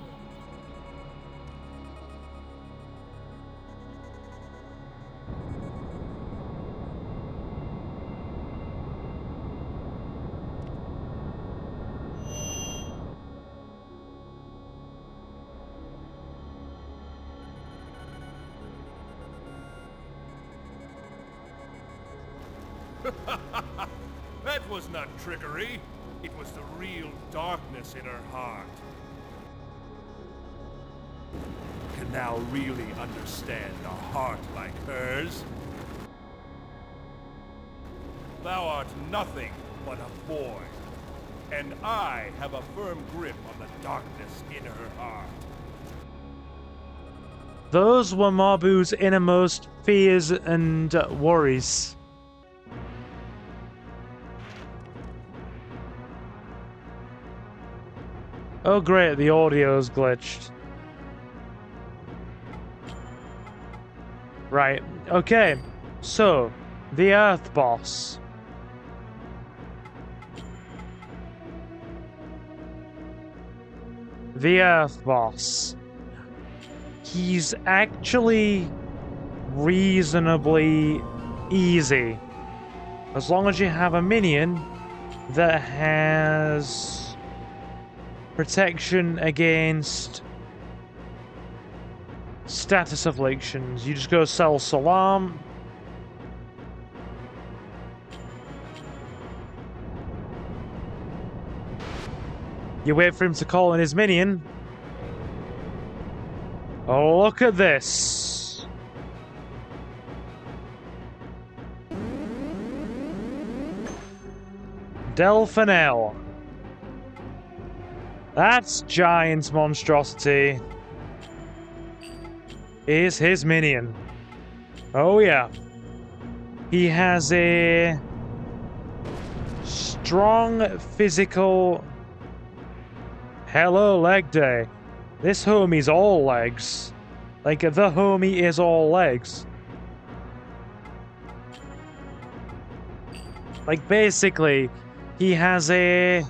That was not trickery. It was the real darkness in her heart. Can thou really understand a heart like hers? Thou art nothing but a boy, and I have a firm grip on the darkness in her heart. Those were Mabu's innermost fears and worries. Oh great, the audio's glitched. Right, okay. So, the Earth Boss. The Earth Boss. He's actually reasonably easy. As long as you have a minion that has protection against status afflictions. You just go sell Salam. You wait for him to call in his minion. Oh, look at this. Delphinel. That's giant monstrosity. Is his minion. Oh yeah. He has a strong physical... Hello, leg day. This homie's all legs. Like, the homie is all legs. Like, basically, he has a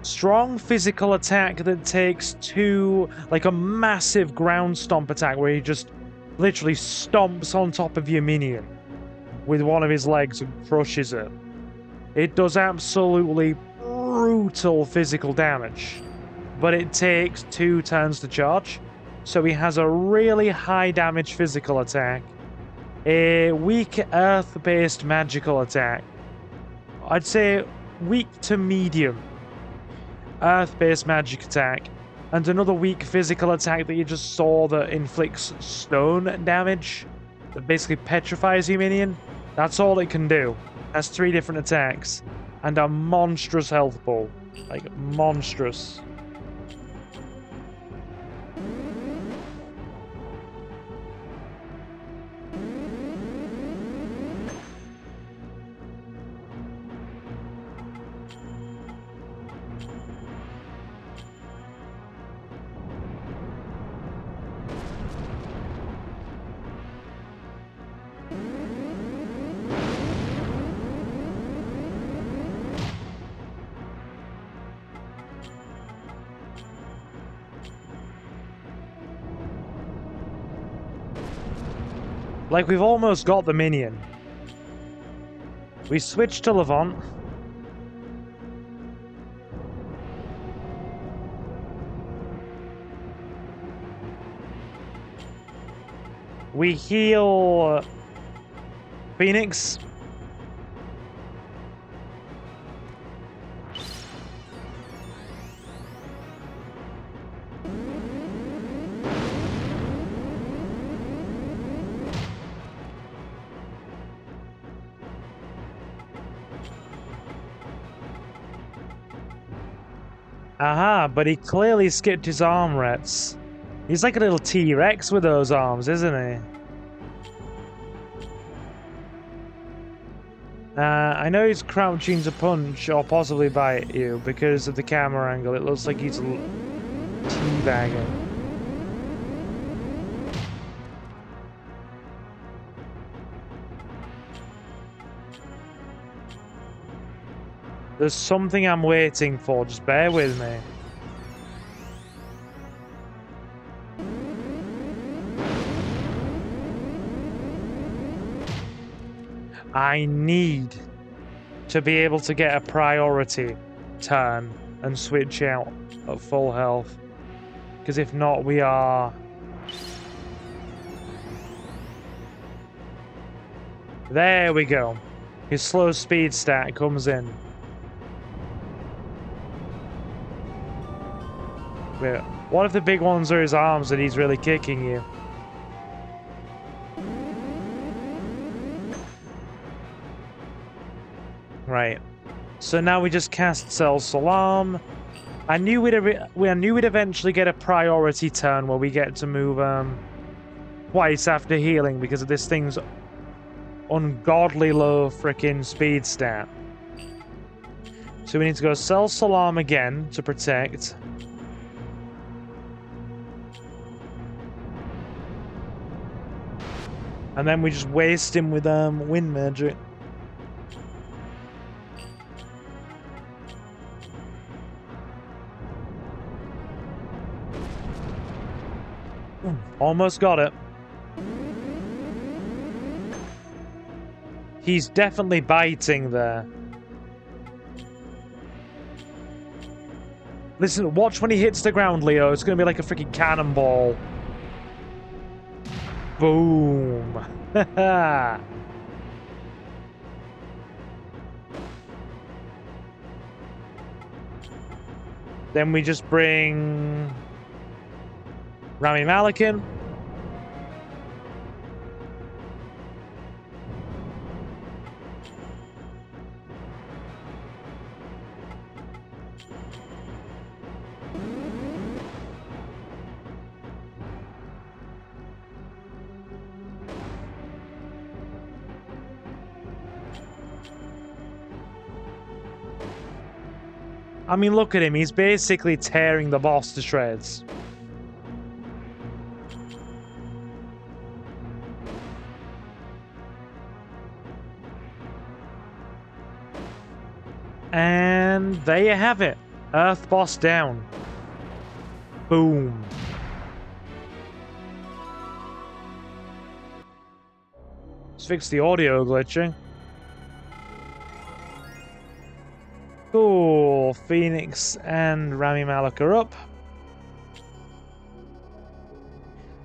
strong physical attack that takes two, like a massive ground stomp attack where he just literally stomps on top of your minion with one of his legs and crushes it. It does absolutely brutal physical damage, but it takes 2 turns to charge. So he has a really high damage physical attack, a weak earth-based magical attack. I'd say weak to medium earth-based magic attack, and another weak physical attack that you just saw that inflicts stone damage, that basically petrifies your minion. That's all it can do. Has 3 different attacks, and a monstrous health pool. Like, monstrous. Like, we've almost got the minion. We switch to Levant. We heal Phoenix. Aha, but he clearly skipped his arm rets. He's like a little T-Rex with those arms, isn't he? I know he's crouching to punch or possibly bite you because of the camera angle. It looks like he's teabagging. There's something I'm waiting for, just bear with me. I need to be able to get a priority turn and switch out at full health. Because if not, we are... There we go. His slow speed stat comes in. Wait, what if the big ones are his arms and he's really kicking you? Right. So now we just cast Cell Salam. I knew we'd eventually get a priority turn where we get to move twice after healing because of this thing's ungodly low freaking speed stat. So we need to go Cell Salam again to protect. And then we just waste him with wind magic. Almost got it. He's definitely biting there. Listen, watch when he hits the ground, Leo. It's gonna be like a freaking cannonball. Boom. Then we just bring Rami Malek in. I mean, look at him. He's basically tearing the boss to shreds. And there you have it. Earth boss down. Boom. Let's fix the audio glitching. Cool. Phoenix and Rami Malek are up.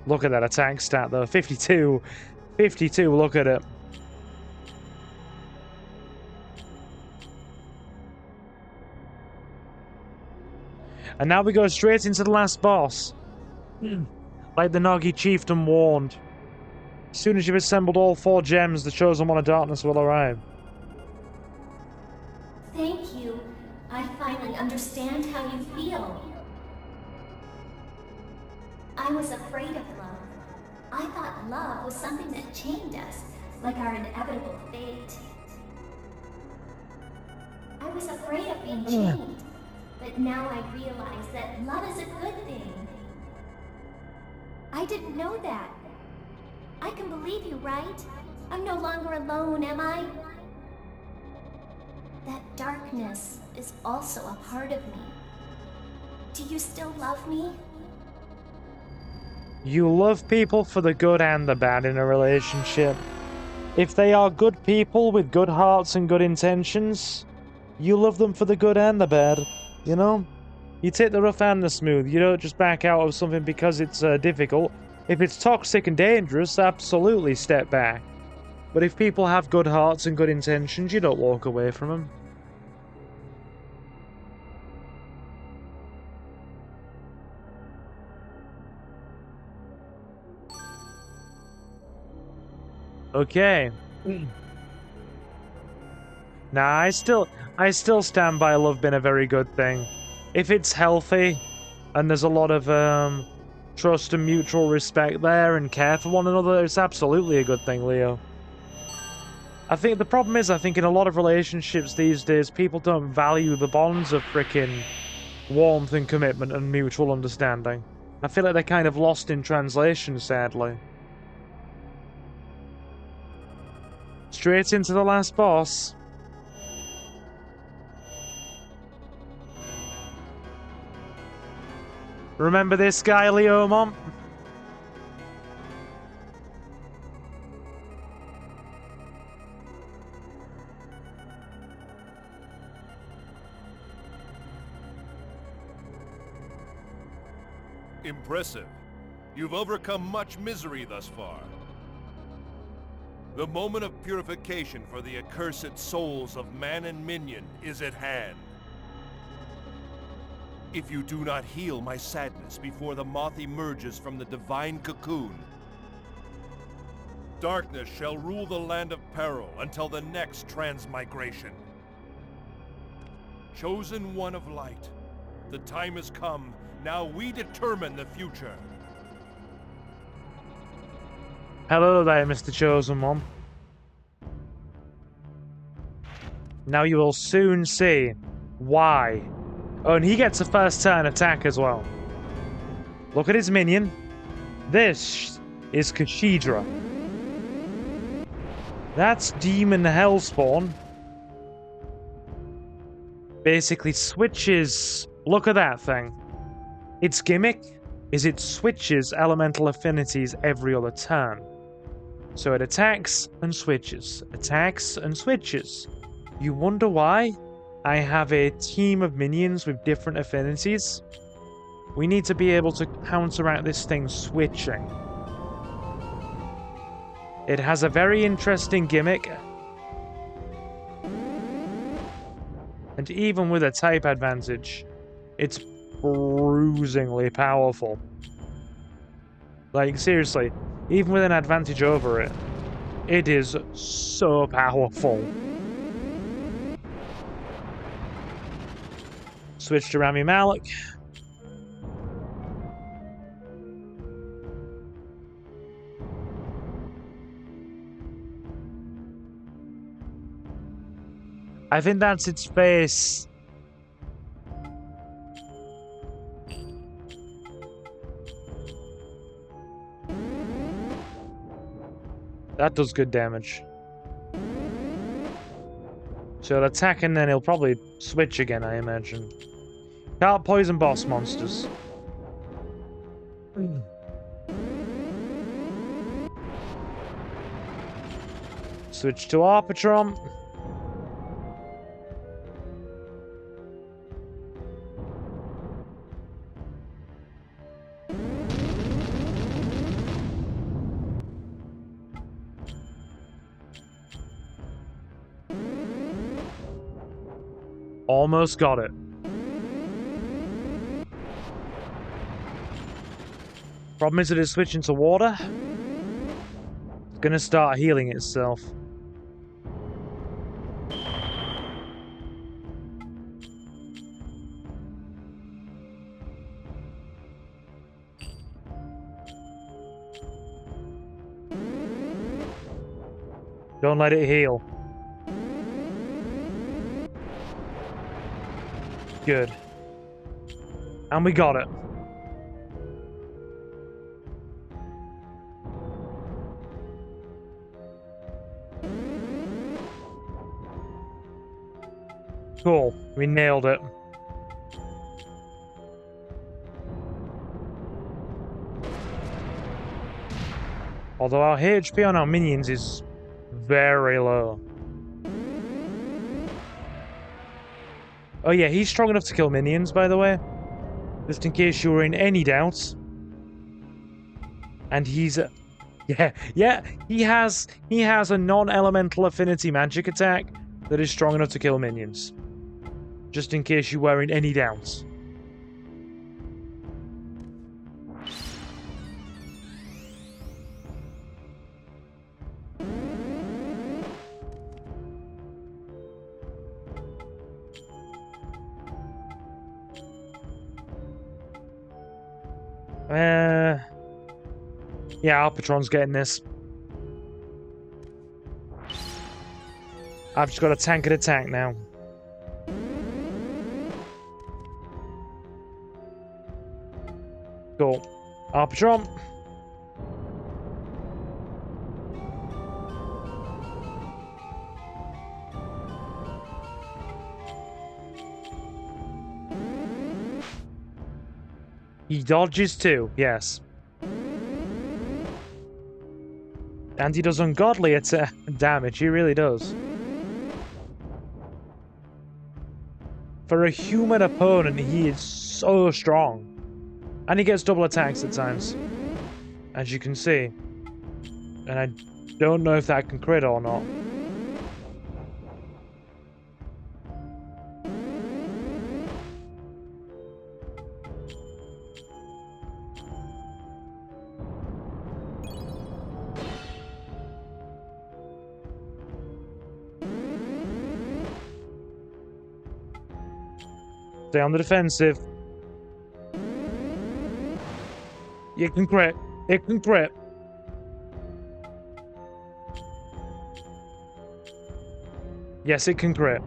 Look at that attack stat though. 52. 52, look at it. And now we go straight into the last boss. Like the Nagi chieftain warned. As soon as you've assembled all 4 gems, the chosen one of darkness will arrive. Thank you. I finally understand how you feel. I was afraid of love. I thought love was something that chained us, like our inevitable fate. I was afraid of being chained, but now I realize that love is a good thing. I didn't know that. I can believe you, right? I'm no longer alone, am I? That darkness is also a part of me. Do you still love me? You love people for the good and the bad in a relationship. If they are good people with good hearts and good intentions, you love them for the good and the bad, you know? You take the rough and the smooth. You don't just back out of something because it's difficult. If it's toxic and dangerous, absolutely step back. But if people have good hearts and good intentions, you don't walk away from them. Okay. Nah, I still stand by love being a very good thing. If it's healthy, and there's a lot of trust and mutual respect there and care for one another, it's absolutely a good thing, Leo. I think the problem is, I think in a lot of relationships these days, people don't value the bonds of frickin' warmth and commitment and mutual understanding. I feel like they're kind of lost in translation, sadly. Straight into the last boss. Remember this guy, Leo Mom? Impressive. You've overcome much misery thus far. The moment of purification for the accursed souls of man and minion is at hand. If you do not heal my sadness before the moth emerges from the divine cocoon, darkness shall rule the land of peril until the next transmigration. Chosen one of light, the time has come. Now we determine the future. Hello there, Mr. Chosen One. Now you will soon see why. Oh, and he gets a first turn attack as well. Look at his minion. This is Kashidra. That's Demon Hellspawn. Basically switches... Look at that thing. Its gimmick is it switches elemental affinities every other turn. So it attacks and switches. Attacks and switches. You wonder why? I have a team of minions with different affinities. We need to be able to counteract this thing switching. It has a very interesting gimmick. And even with a type advantage, it's bruisingly powerful. Like, seriously, even with an advantage over it, it is so powerful. Switch to Rami Malek. I think that's its face. That does good damage. So he'll attack and then he'll probably switch again, I imagine. Can't poison boss monsters. Switch to Arpatron. Almost got it. Problem is that it's switching to water. It's gonna start healing itself. Don't let it heal. Good. And we got it. Cool. We nailed it. Although our HP on our minions is very low. Oh yeah, he's strong enough to kill minions, by the way. Just in case you were in any doubts. And he's... Yeah, he has a non-elemental affinity magic attack that is strong enough to kill minions. Just in case you were in any doubts. Yeah, Alpatron's getting this. I've just got a tank and attack now. Cool. Alpatron. He dodges too, yes. And he does ungodly damage, he really does. For a human opponent, he is so strong. And he gets double attacks at times, as you can see. And I Don't know if that can crit or not. Stay on the defensive. You can crit. It can crit. Yes, it can crit.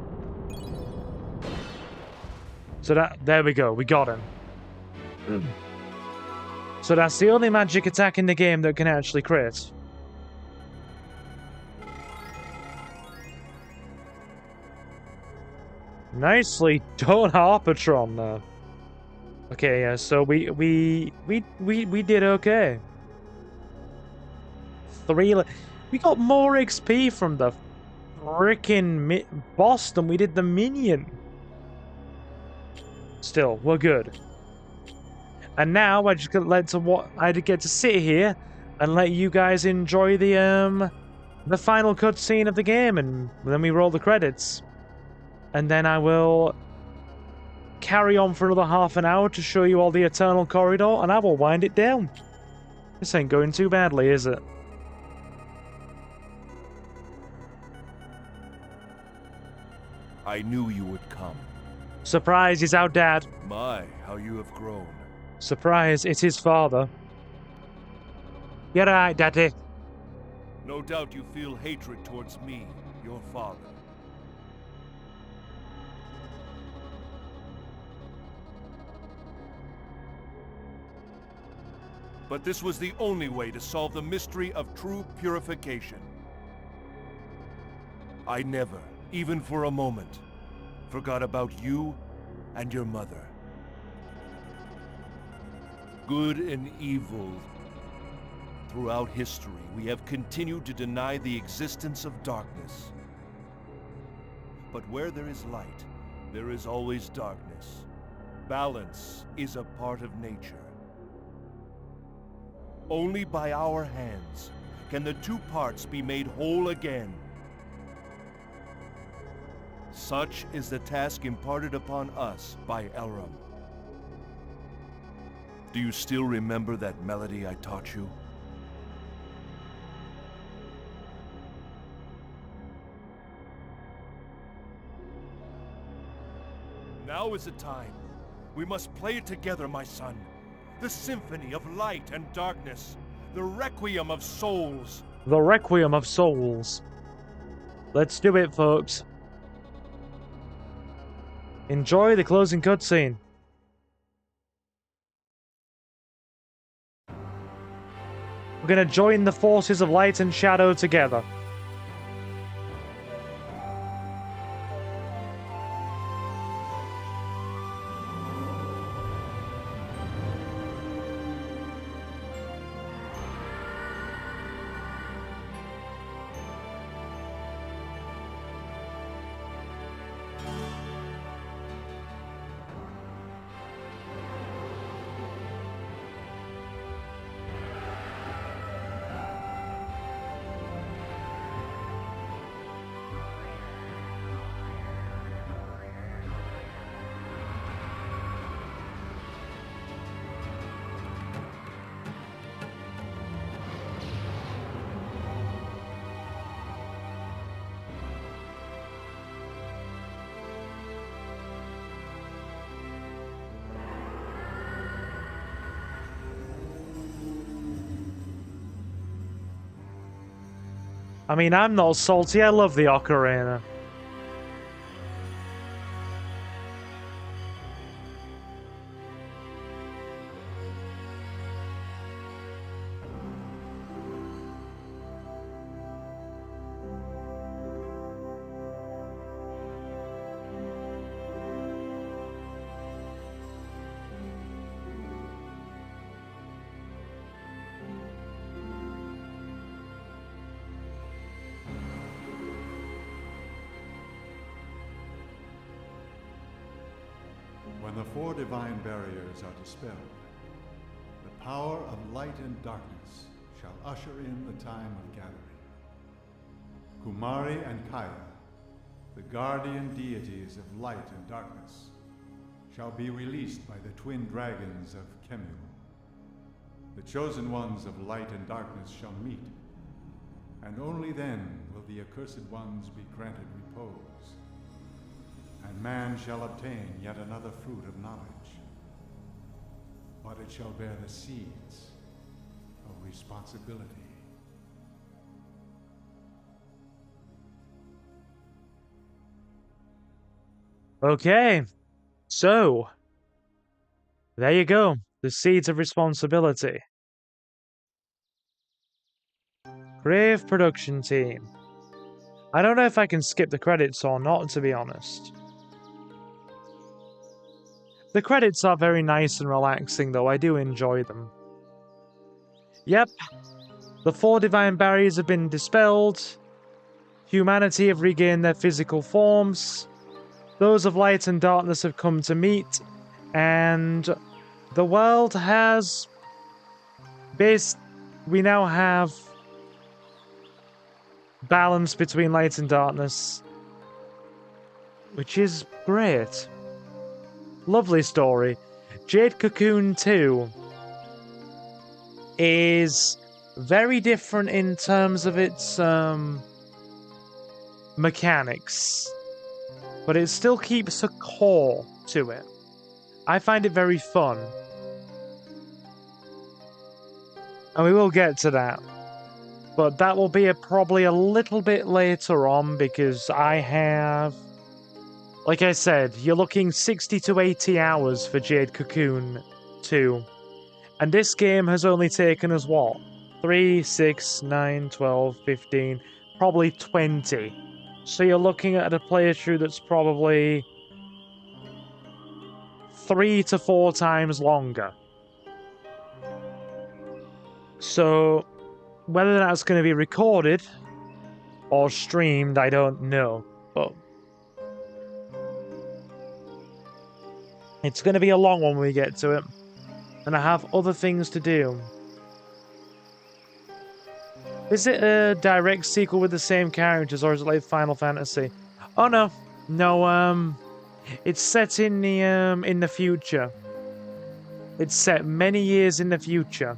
So there we go. We got him. So that's the only magic attack in the game that can actually crit. Nicely done, Harpatron, there. Okay, yeah, so we did okay. We got more XP from the frickin' boss than we did the minion. Still, we're good. And now I just get to sit here and let you guys enjoy the final cutscene of the game, and then we roll the credits. And then I will carry on for another half an hour to show you all the Eternal Corridor, and I will wind it down. This ain't going too badly, is it? I knew you would come. Surprise, he's our dad. My, how you have grown. Surprise, it's his father. You're right, Daddy. No doubt you feel hatred towards me, your father. But this was the only way to solve the mystery of true purification. I never, even for a moment, forgot about you and your mother. Good and evil. Throughout history, we have continued to deny the existence of darkness. But where there is light, there is always darkness. Balance is a part of nature. Only by our hands can the two parts be made whole again. Such is the task imparted upon us by Elram. Do you still remember that melody I taught you? Now is the time. We must play it together, my son. The symphony of light and darkness. The requiem of souls. The requiem of souls. Let's do it, folks. Enjoy the closing cutscene. We're gonna join the forces of light and shadow together. I mean, I'm not salty. I love the ocarina. When the four divine barriers are dispelled, the power of light and darkness shall usher in the time of gathering. Kumari and Kaya, the guardian deities of light and darkness, shall be released by the twin dragons of Kemu. The chosen ones of light and darkness shall meet, and only then will the accursed ones be granted repose. And man shall obtain yet another fruit of knowledge, but it shall bear the seeds of responsibility. Okay, so there you go. The seeds of responsibility. Brave production team. I don't know if I can skip the credits or not, to be honest. The credits are very nice and relaxing, though. I do enjoy them. Yep. The 4 divine barriers have been dispelled. Humanity have regained their physical forms. Those of light and darkness have come to meet. And the world has... We now have balance between light and darkness, which is great. Lovely story. Jade Cocoon 2 is very different in terms of its mechanics, but it still keeps a core to it. I find it very fun, and we will get to that. But that will be probably a little bit later on, because I have... Like I said, you're looking 60 to 80 hours for Jade Cocoon 2. And this game has only taken us, what? 3, 6, 9, 12, 15, probably 20. So you're looking at a playthrough that's probably 3 to 4 times longer. So whether that's going to be recorded or streamed, I don't know. But it's going to be a long one when we get to it. And I have other things to do. Is it a direct sequel with the same characters, or is it like Final Fantasy? Oh no. No, it's set in the future. It's set many years in the future.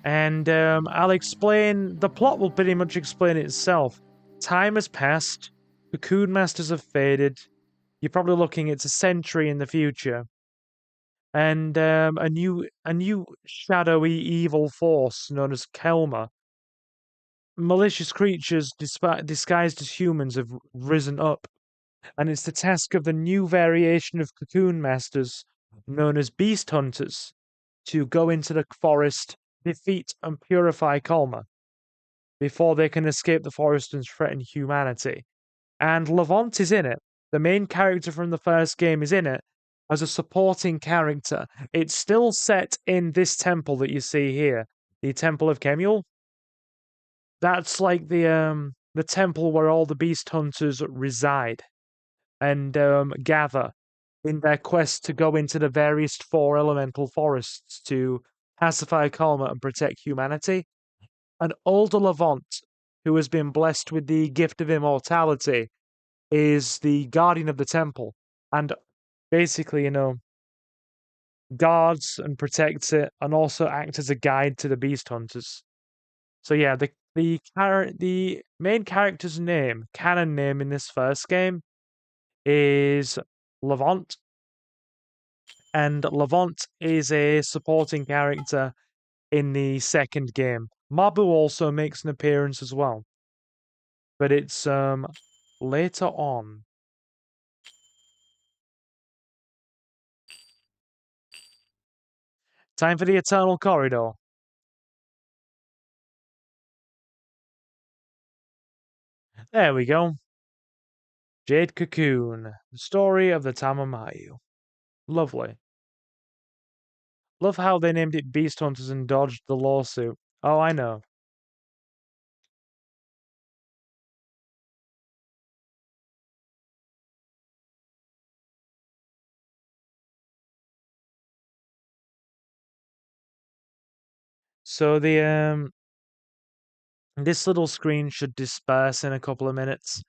And I'll explain... The plot will pretty much explain itself. Time has passed. Cocoon Masters have faded. You're probably looking... It's a century in the future. And a new shadowy evil force known as Kelma. Malicious creatures disguised as humans have risen up. And it's the task of the new variation of Cocoon Masters, known as Beast Hunters, to go into the forest, defeat and purify Kalma before they can escape the forest and threaten humanity. And Levant is in it. The main character from the first game is in it as a supporting character. It's still set in this temple that you see here, the Temple of Kemul. That's like the temple where all the beast hunters reside and gather in their quest to go into the various 4 elemental forests to pacify Kalma and protect humanity. And older Levant, who has been blessed with the gift of immortality, is the guardian of the temple, and basically, guards and protects it, and also acts as a guide to the beast hunters. So yeah, the main character's name, canon name in this first game, is Levant, and Levant is a supporting character in the second game. Mabu also makes an appearance as well, but it's later on. Time for the Eternal Corridor. There we go. Jade Cocoon, the story of the Tamamayu. Lovely. Love how they named it Beast Hunters and dodged the lawsuit. Oh, I know. So This little screen should disperse in a couple of minutes.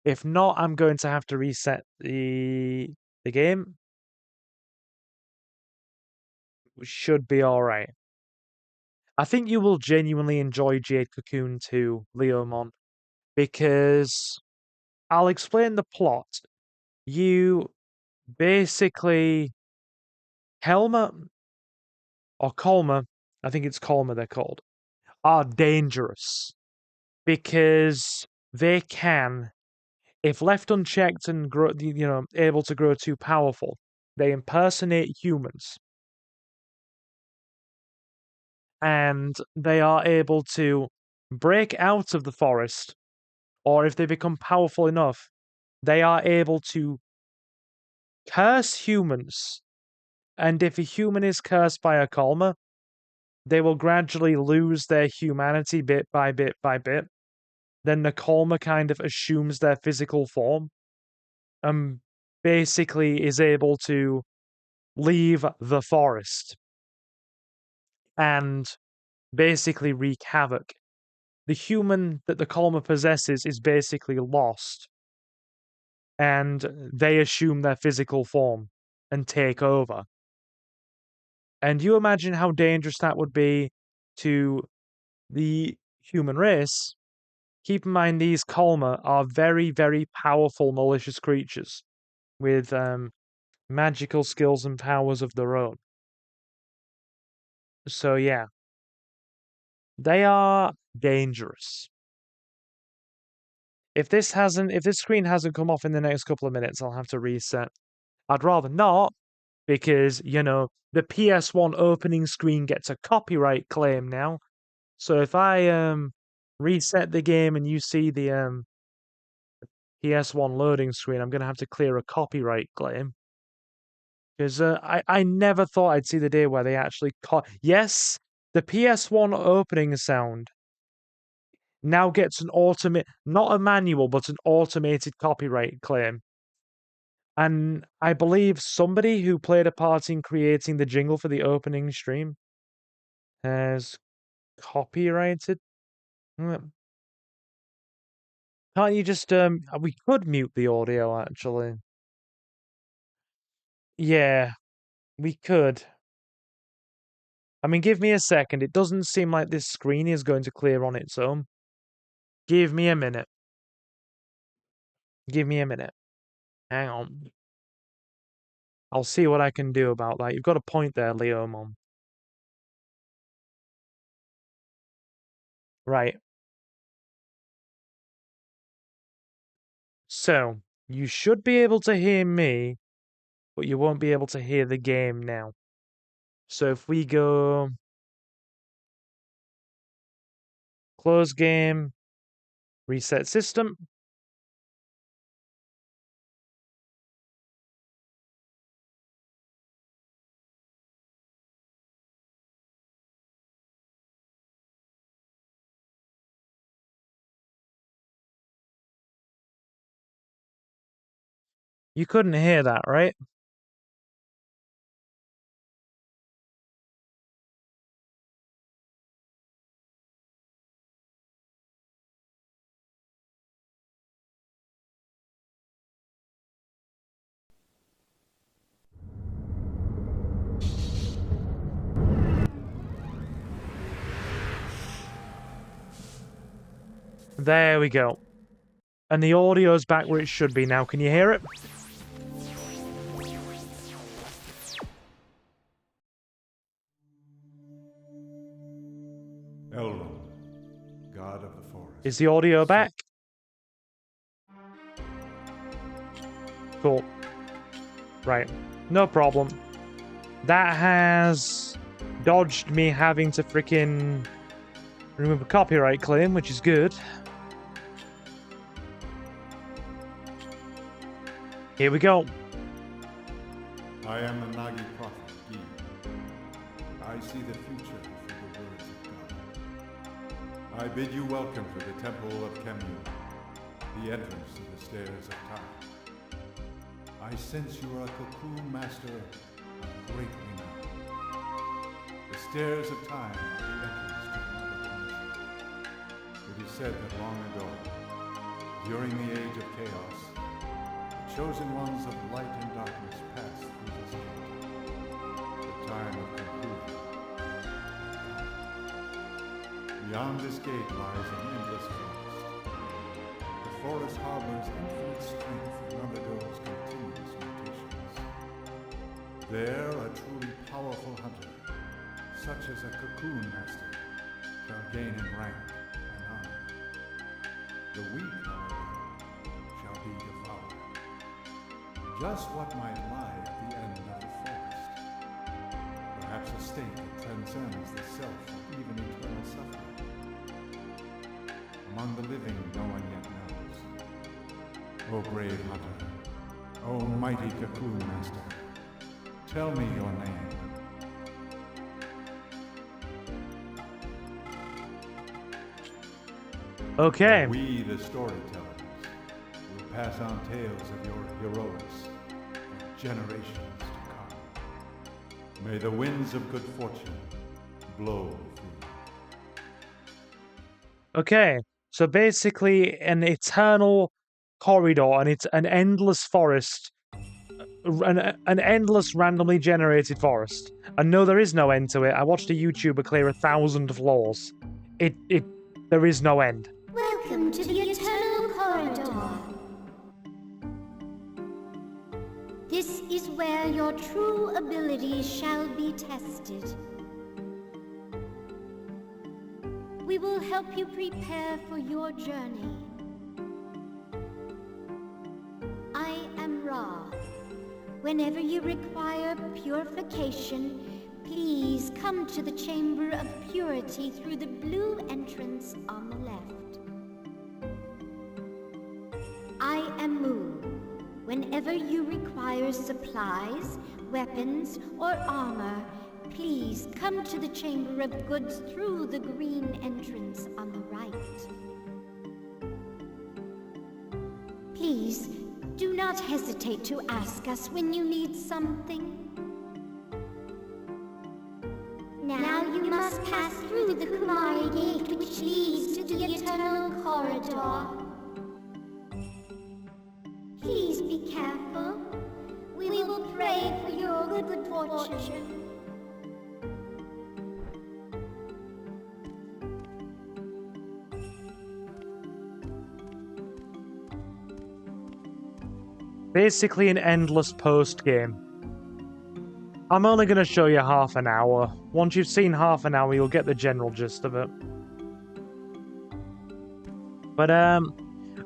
If not, I'm going to have to reset the game. Which should be alright. I think you will genuinely enjoy Jade Cocoon 2, Leomon, because I'll explain the plot. You basically Helma or Kolma, I think it's Kolma they're called, are dangerous because they can, if left unchecked and grow, able to grow too powerful, they impersonate humans. And they are able to break out of the forest, or if they become powerful enough, they are able to curse humans. And if a human is cursed by a Kolma, they will gradually lose their humanity bit by bit by bit. Then the Kolma kind of assumes their physical form and basically is able to leave the forest and basically wreak havoc. The human that the Kolma possesses is basically lost, and they assume their physical form and take over. And you imagine how dangerous that would be to the human race. Keep in mind, these Kolma are very, very powerful, malicious creatures with magical skills and powers of their own. So yeah, they are dangerous. If this screen hasn't come off in the next couple of minutes, I'll have to reset. I'd rather not, because, the PS1 opening screen gets a copyright claim now. So if I reset the game and you see the PS1 loading screen, I'm going to have to clear a copyright claim. Because I never thought I'd see the day where they actually yes, the PS1 opening sound now gets an not a manual, but an automated copyright claim. And I believe somebody who played a part in creating the jingle for the opening stream has copyrighted. Can't you just we could mute the audio actually. Yeah, we could. I mean, give me a second. It doesn't seem like this screen is going to clear on its own. Give me a minute. Give me a minute. Hang on. I'll see what I can do about that. You've got a point there, Leomon. Right. So, you should be able to hear me, but you won't be able to hear the game now. So if we go close game, reset system. You couldn't hear that, right? There we go. And the audio's back where it should be now. Can you hear it? Elrond, god of the forest. Is the audio back? Cool. Right. No problem. That has dodged me having to frickin' remove a copyright claim, which is good. Here we go. I am the Nagi prophet, Gi. I see the future through the words of God. I bid you welcome to the Temple of Kemyu, the entrance to the Stairs of Time. I sense you are a cocoon master of great renown. The Stairs of Time are the entrance to another dimension. is said that long ago, during the Age of Chaos, the chosen ones of light and darkness passed through this gate. The time of conclusion. Beyond this gate lies an endless forest. The forest harbors infinite strength and undergoes continuous mutations. There, a truly powerful hunter, such as a cocoon master, shall gain in rank and honor. The weak, however, shall be devoured. Just what might lie at the end of the forest? Perhaps a state that transcends the self or even eternal suffering. Among the living, no one yet knows. O brave hunter, O mighty cocoon master, tell me your name. Okay. We, the storytellers, will pass on tales of your heroics for generations to come. May the winds of good fortune blow through you. Okay, so basically an eternal corridor and it's an endless forest, an endless randomly generated forest. And no, there is no end to it. I watched a YouTuber clear 1,000 floors. There is no end. Welcome to the Eternal Corridor. This is where your true abilities shall be tested. We will help you prepare for your journey. I am Ra. Whenever you require purification, please come to the Chamber of Purity through the blue entrance on the left. I am Mu. Whenever you require supplies, weapons, or armor, please come to the Chamber of Goods through the green entrance on the right. Please, do not hesitate to ask us when you need something. Now you must pass through the Kumari Gate, which leads to the Eternal Corridor. Please be careful. We will pray for your good fortune. Basically an endless post game. I'm only going to show you half an hour. Once you've seen half an hour, you'll get the general gist of it. But,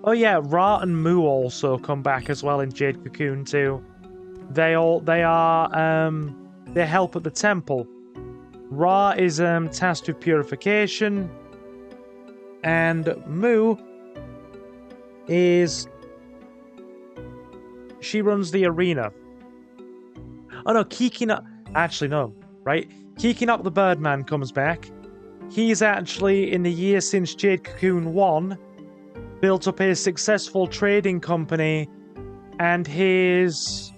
oh yeah, Ra and Mu also come back as well in Jade Cocoon too. They help at the temple. Ra is tasked with purification, and Mu she runs the arena. Oh no, Kiki actually no, right? Kiki the Birdman comes back. He's actually, in the year since Jade Cocoon 1, built up a successful trading company, and his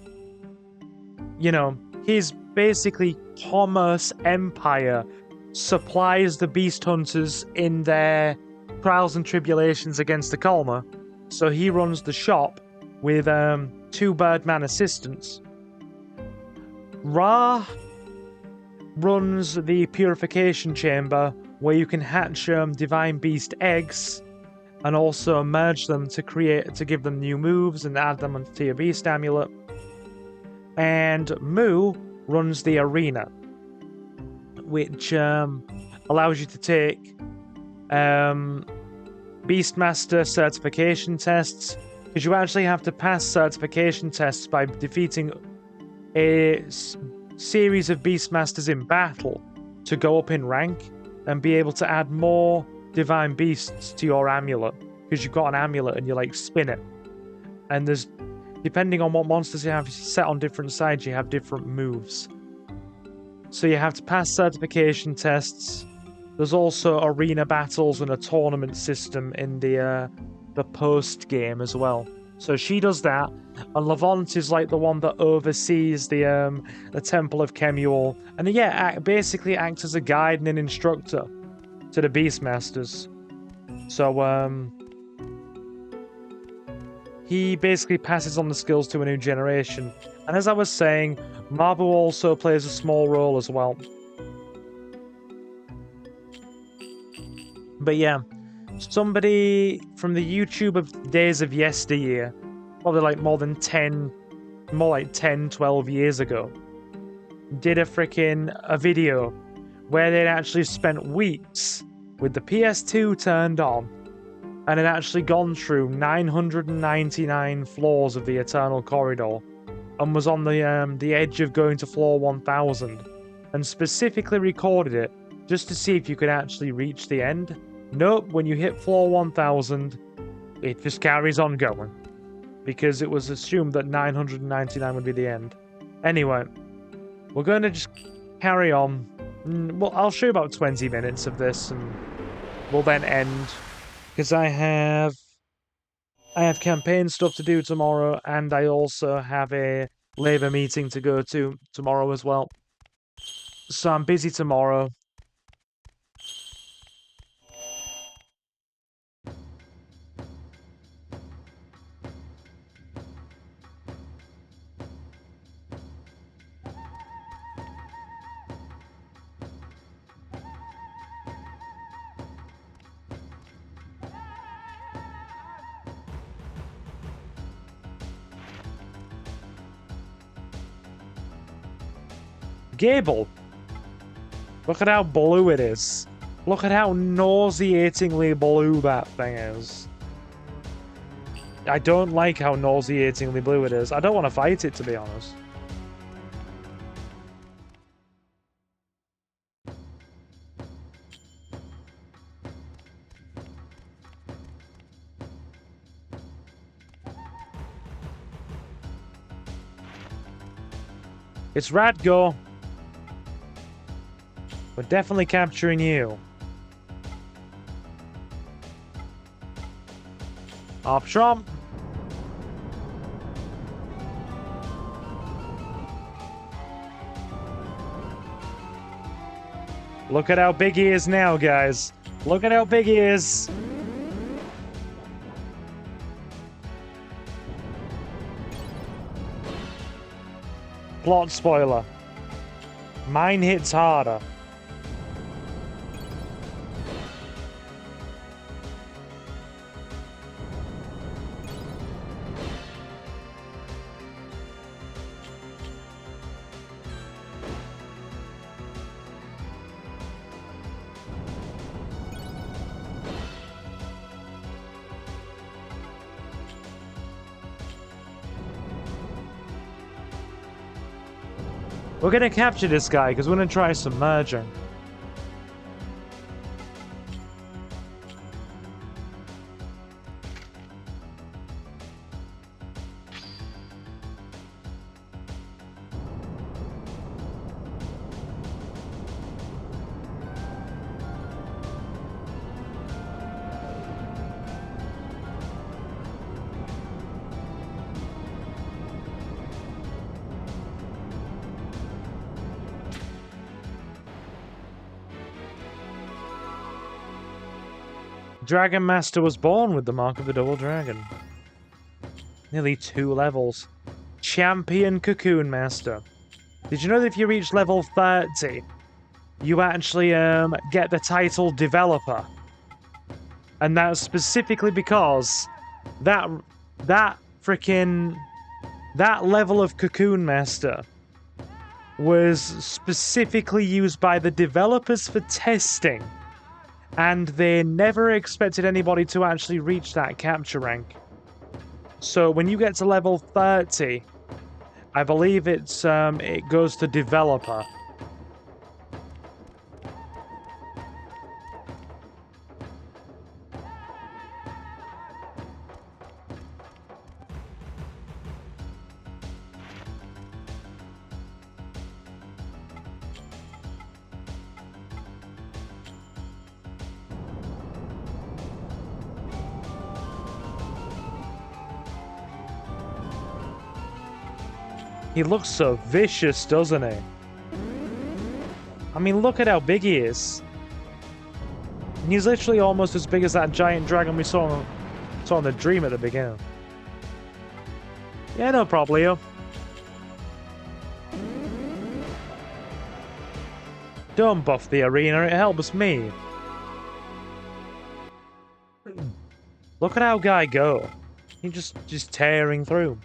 basically commerce empire supplies the beast hunters in their trials and tribulations against the Kalma. So he runs the shop with 2 Birdman assistants. Ra runs the purification chamber where you can hatch divine beast eggs and also merge them to give them new moves and add them to your beast amulet. And Mu runs the arena, which allows you to take Beastmaster certification tests, because you actually have to pass certification tests by defeating a series of Beastmasters in battle to go up in rank and be able to add more divine beasts to your amulet, because you've got an amulet and you spin it, and there's, depending on what monsters you have set on different sides, you have different moves. So you have to pass certification tests. There's also arena battles and a tournament system in the post game as well. So she does that, and Levant is the one that oversees the Temple of Kemuel, and basically acts as a guide and an instructor to the Beastmasters. So, he basically passes on the skills to a new generation. And as I was saying, Mabu also plays a small role as well. But yeah, somebody from the YouTube of days of yesteryear, probably like more like 10, 12 years ago, did a video where they'd actually spent weeks with the PS2 turned on and had actually gone through 999 floors of the Eternal Corridor and was on the edge of going to floor 1000 and specifically recorded it just to see if you could actually reach the end. Nope, when you hit floor 1000, it just carries on going because it was assumed that 999 would be the end. Anyway, we're going to just carry on. Well, I'll show you about 20 minutes of this and we'll then end. Because I have campaign stuff to do tomorrow, and I also have a Labour meeting to go to tomorrow as well. So I'm busy tomorrow. Gable! Look at how blue it is. Look at how nauseatingly blue that thing is. I don't like how nauseatingly blue it is. I don't want to fight it, to be honest. It's Radgo. We're definitely capturing you. Up Trump. Look at how big he is now, guys. Look at how big he is. Plot spoiler. Mine hits harder. We're gonna capture this guy because we're gonna try submerging. Dragon Master was born with the mark of the Double Dragon. Nearly 2 levels. Champion Cocoon Master. Did you know that if you reach level 30, you actually get the title Developer? And that's specifically because that level of Cocoon Master was specifically used by the developers for testing. And they never expected anybody to actually reach that capture rank. So when you get to level 30, I believe it goes to Developer. He looks so vicious, doesn't he? I mean, look at how big he is. He's literally almost as big as that giant dragon we saw in the dream at the beginning. Yeah, no problem, Leo. Don't buff the arena, it helps me. Look at how guy go. He just tearing through.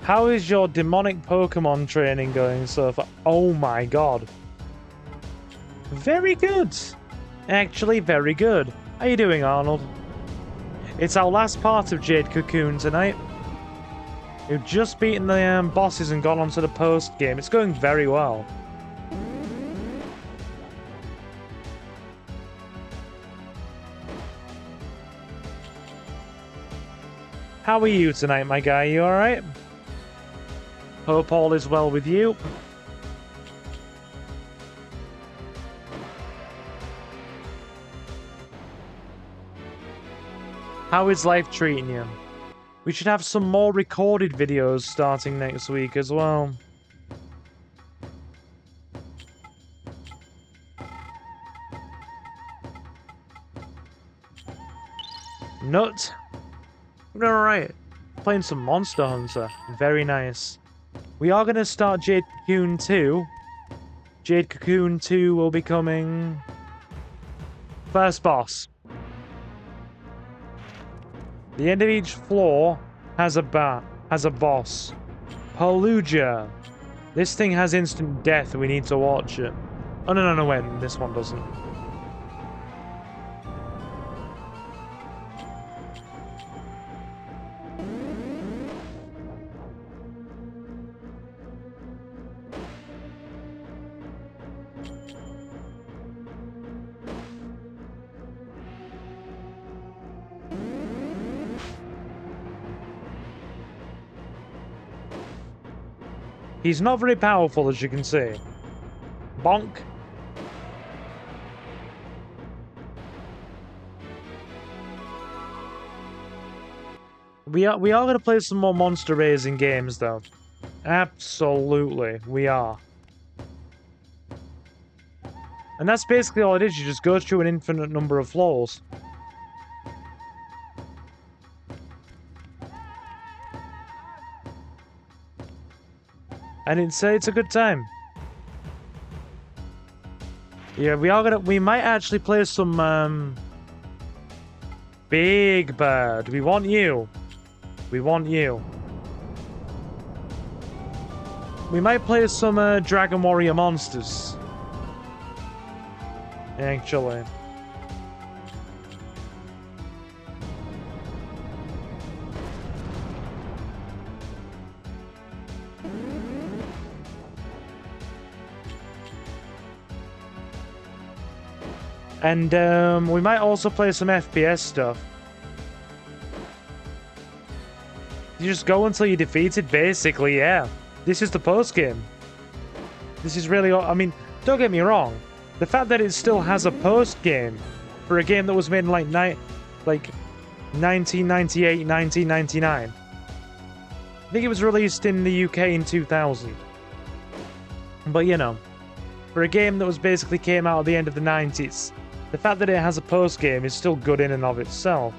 How is your demonic Pokemon training going so far? Oh my god. Very good. Actually, very good. How you doing, Arnold? It's our last part of Jade Cocoon tonight. We've just beaten the bosses and gone on to the post-game. It's going very well. How are you tonight, my guy? You alright? Hope all is well with you. How is life treating you? We should have some more recorded videos starting next week as well. Nut. Alright. Playing some Monster Hunter. Very nice. We are going to start Jade Cocoon 2. Jade Cocoon 2 will be coming... First boss. The end of each floor has a boss. Paluja. This thing has instant death. We need to watch it. Oh, no, wait. This one doesn't. He's not very powerful, as you can see. Bonk. We are going to play some more monster raising games, though. Absolutely, we are. And that's basically all it is. You just go through an infinite number of floors. And it's a good time. Yeah, we might actually play some Big Bird. We want you. We want you. We might play some Dragon Warrior Monsters. Actually. And we might also play some FPS stuff. You just go until you're defeated, basically, yeah. This is the post-game. This is really... I mean, don't get me wrong. The fact that it still has a post-game for a game that was made in, like 1998, 1999. I think it was released in the UK in 2000. But, you know, for a game that was basically came out at the end of the 90s, the fact that it has a post-game is still good in and of itself.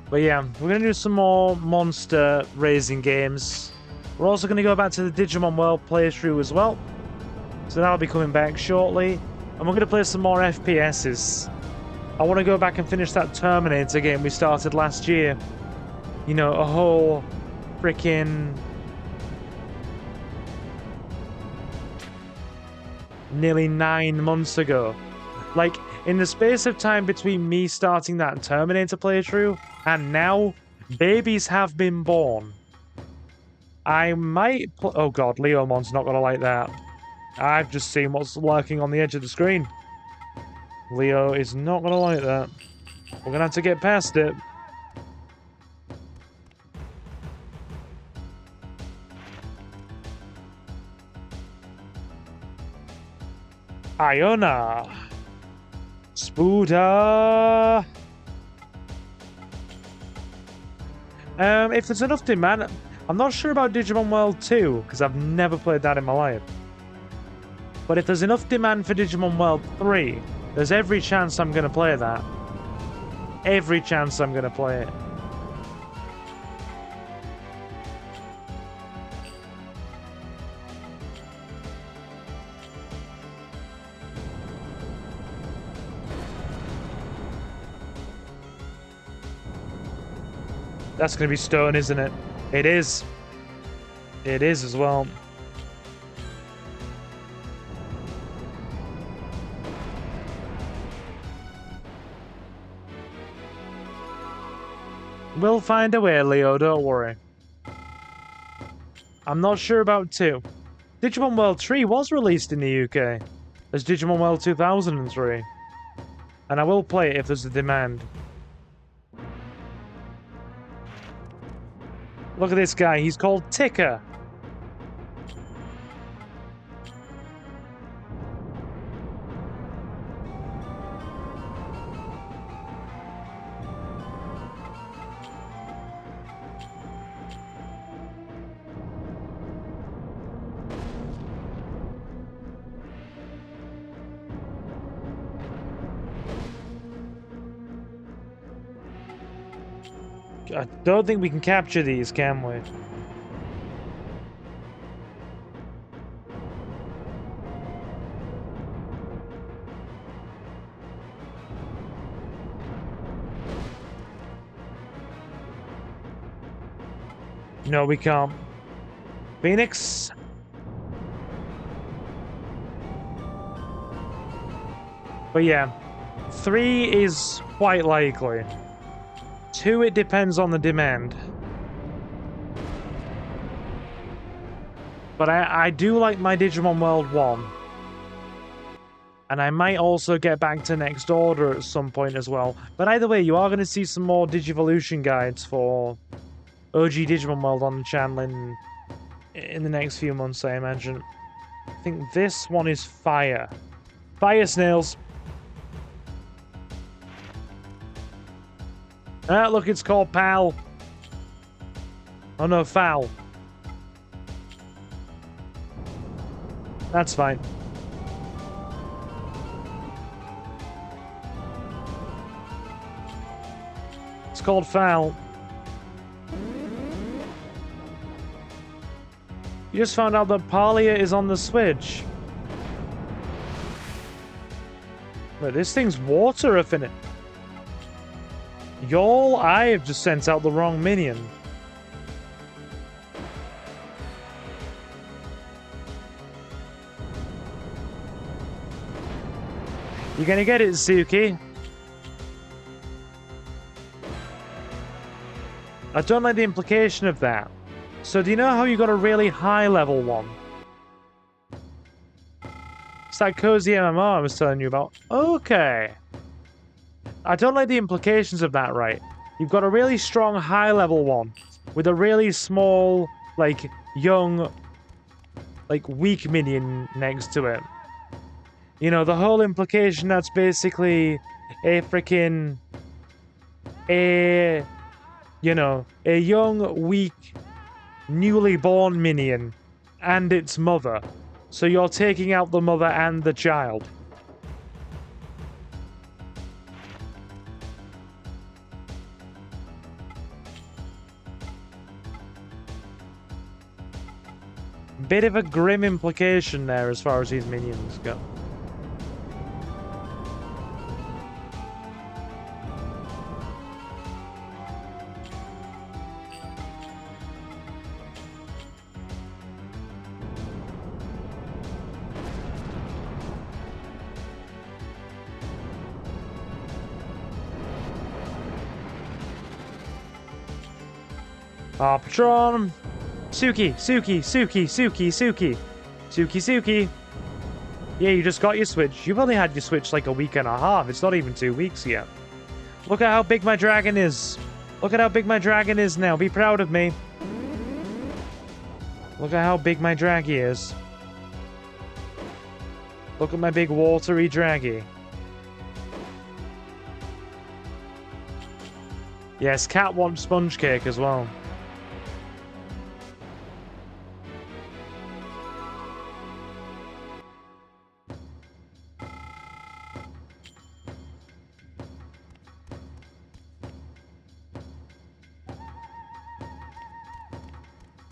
But yeah, we're going to do some more monster raising games. We're also going to go back to the Digimon World playthrough as well. So that'll be coming back shortly. And we're going to play some more FPSs. I want to go back and finish that Terminator game we started last year. You know, a whole freaking... nearly 9 months ago. Like, in the space of time between me starting that Terminator playthrough and now, babies have been born. I might... oh god, Leomon's not gonna like that. I've just seen what's lurking on the edge of the screen. Leo is not gonna like that. We're gonna have to get past it. Iona. Spooder. If there's enough demand, I'm not sure about Digimon World 2 because I've never played that in my life. But if there's enough demand for Digimon World 3, there's every chance I'm going to play that. Every chance I'm going to play it. That's going to be stone, isn't it? It is. It is as well. We'll find a way, Leo, don't worry. I'm not sure about 2. Digimon World 3 was released in the UK as Digimon World 2003. And I will play it if there's a demand. Look at this guy, he's called Ticker. I don't think we can capture these, can we? No, we can't. Phoenix? But yeah, 3 is quite likely. 2, it depends on the demand. But I do like my Digimon World 1. And I might also get back to Next Order at some point as well. But either way, you are going to see some more Digivolution guides for OG Digimon World on the channel in the next few months, I imagine. I think this one is Fire. Fire Snails! Ah, look, it's called Pal. Oh no, Foul. That's fine. It's called Foul. You just found out that Parlia is on the Switch. Wait, this thing's water affinity. Y'all, I have just sent out the wrong minion. You gonna get it, Suki? I don't like the implication of that. So do you know how you got a really high level one? It's that cozy MMO I was telling you about. Okay. I don't like the implications of that, right? You've got a really strong high-level one with a really small, like, young, like, weak minion next to it. You know, the whole implication that's basically a freaking... you know, a young, weak, newly born minion and its mother. So you're taking out the mother and the child. Bit of a grim implication there as far as these minions go. Patron! Suki, Suki, Suki, Suki, Suki. Suki, Suki. Yeah, you just got your Switch. You've only had your Switch like a week and a half. It's not even 2 weeks yet. Look at how big my dragon is. Look at how big my dragon is now. Be proud of me. Look at how big my draggy is. Look at my big watery draggy. Yes, cat wants sponge cake as well.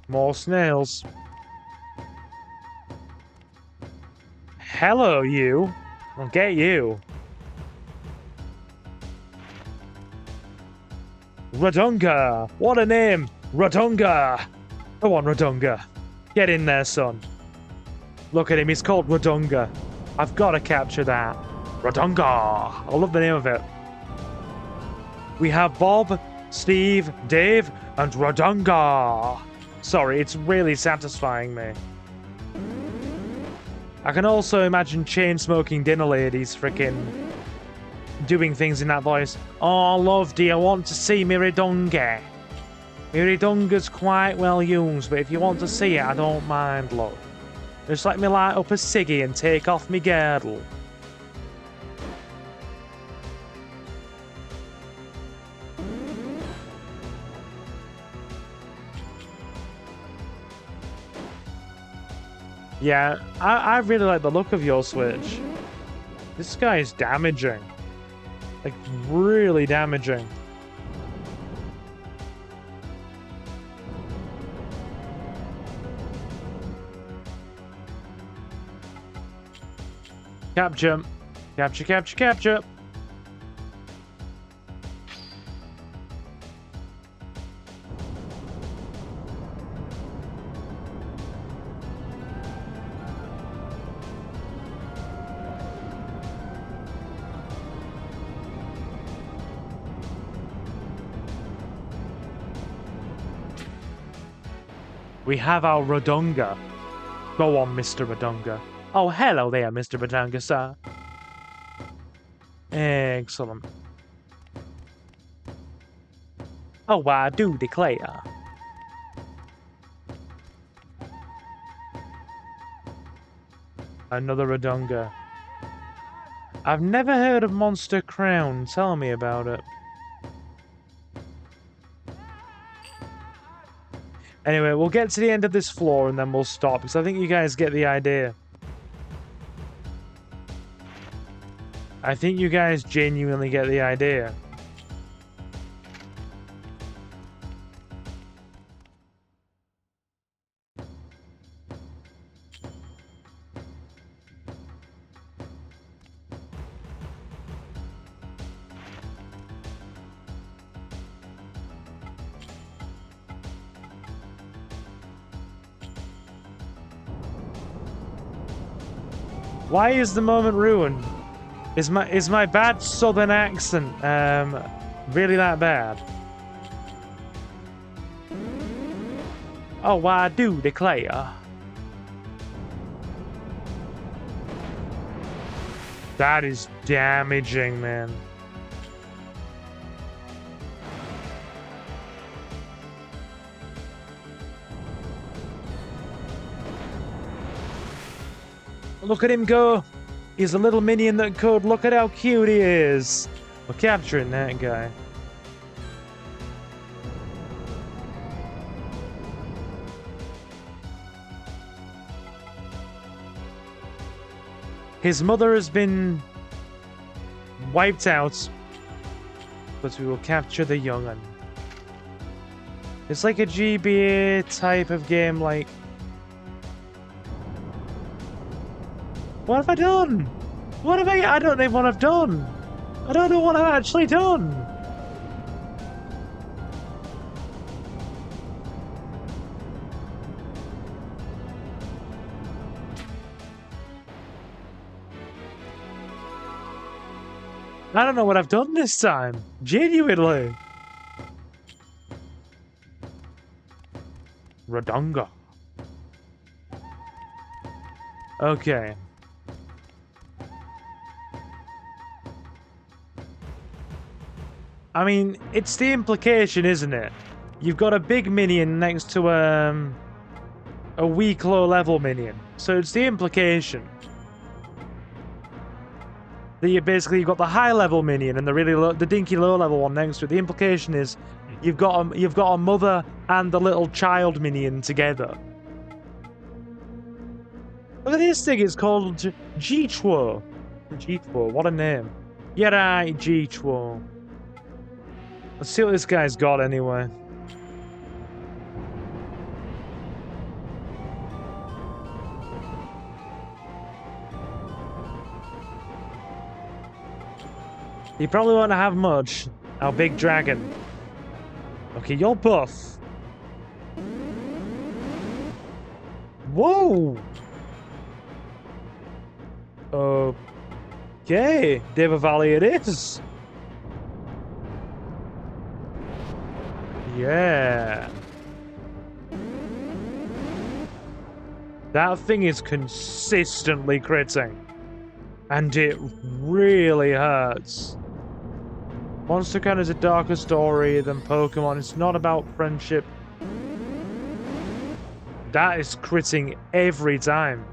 More snails. Hello, you. I'll get you. Radunga! What a name! Radunga! Come on, Radunga. Get in there, son. Look at him, he's called Radunga. I've got to capture that. Radunga! I love the name of it. We have Bob, Steve, Dave, and Radunga. Sorry, it's really satisfying me. I can also imagine chain-smoking dinner ladies frickin' doing things in that voice. Oh, love, do you want to see Miridunga? Miridunga's quite well used, but if you want to see it, I don't mind, love. Just let me light up a ciggy and take off me girdle. Yeah, I really like the look of your Switch. This guy is damaging. Like, really damaging. Capture. Capture, capture, capture. We have our Radunga. Go on, Mr. Radunga. Oh, hello there, Mr. Radunga, sir. Excellent. Oh, I do declare. Another Radunga. I've never heard of Monster Crown. Tell me about it. Anyway, we'll get to the end of this floor and then we'll stop, because I think you guys get the idea. I think you guys genuinely get the idea. Why is the moment ruined? Is my bad southern accent really that bad? Oh, I do declare. That is damaging, man. Look at him go. He's a little minion that could. Look at how cute he is. We're capturing that guy. His mother has been wiped out, but we will capture the young'un. It's like a GBA type of game, like... What have I done? What have I don't know what I've done. I don't know what I've actually done. I don't know what I've done this time. Genuinely. Radunga. Okay. I mean, it's the implication, isn't it? You've got a big minion next to a weak low-level minion. So it's the implication. that you basically you've got the high level minion and the really low, the dinky low level one next to it. The implication is you've got a mother and the little child minion together. Look at this thing. It's called Jichuo. Jichuo. What a name. Yeah, right, Jichuo. Let's see what this guy's got anyway. You probably won't have much. Our big dragon. Okay, you're buff. Whoa! Okay, Deva Valley it is. Yeah. That thing is consistently critting. And it really hurts. Monster Count is a darker story than Pokemon. It's not about friendship. That is critting every time.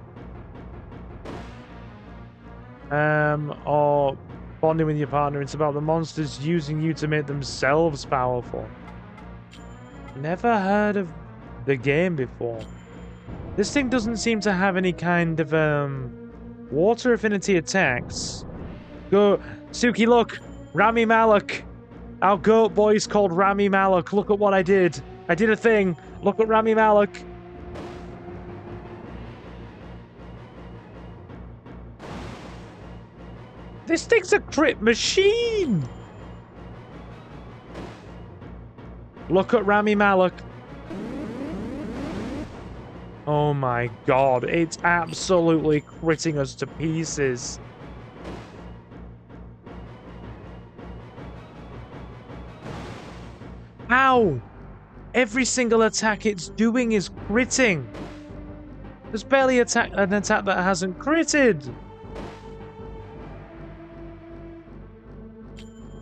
Or bonding with your partner. It's about the monsters using you to make themselves powerful. Never heard of the game before. This thing doesn't seem to have any kind of water affinity attacks. Go, Suki, look! Rami Malek! Our goat boy's called Rami Malek. Look at what I did. I did a thing. Look at Rami Malek. This thing's a crit machine! Look at Rami Malek. Oh my god, it's absolutely critting us to pieces. Ow! Every single attack it's doing is critting. There's barely an attack that hasn't critted.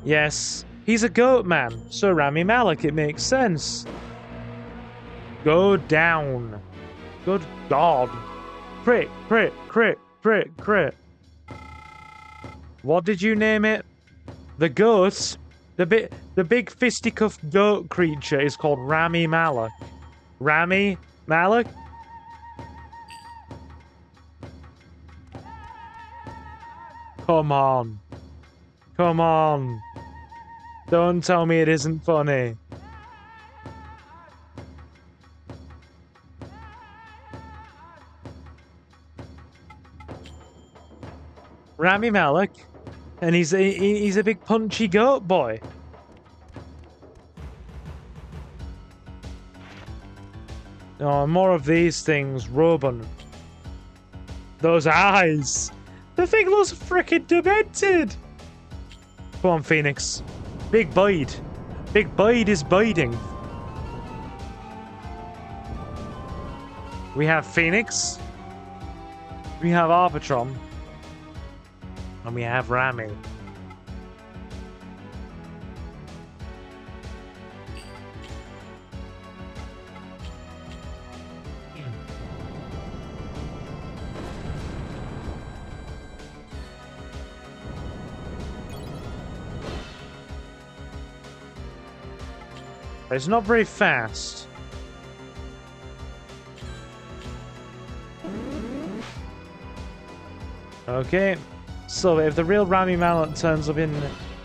Yes, he's a goat man, so Rami Malek, it makes sense. Go down. Good god. Crit, crit, crit, crit, crit. What did you name it? The goat? The big fisticuffed goat creature is called Rami Malek. Rami Malek? Come on. Come on. Don't tell me it isn't funny. Rami Malek, and he's a big punchy goat boy. Oh, more of these things, Robin. Those eyes. The thing looks freaking demented. Come on, Phoenix. Big bite. Big bite is biting. We have Phoenix. We have Arbitron. And we have Rami. It's not very fast. Okay. So if the real Rami Malek turns up in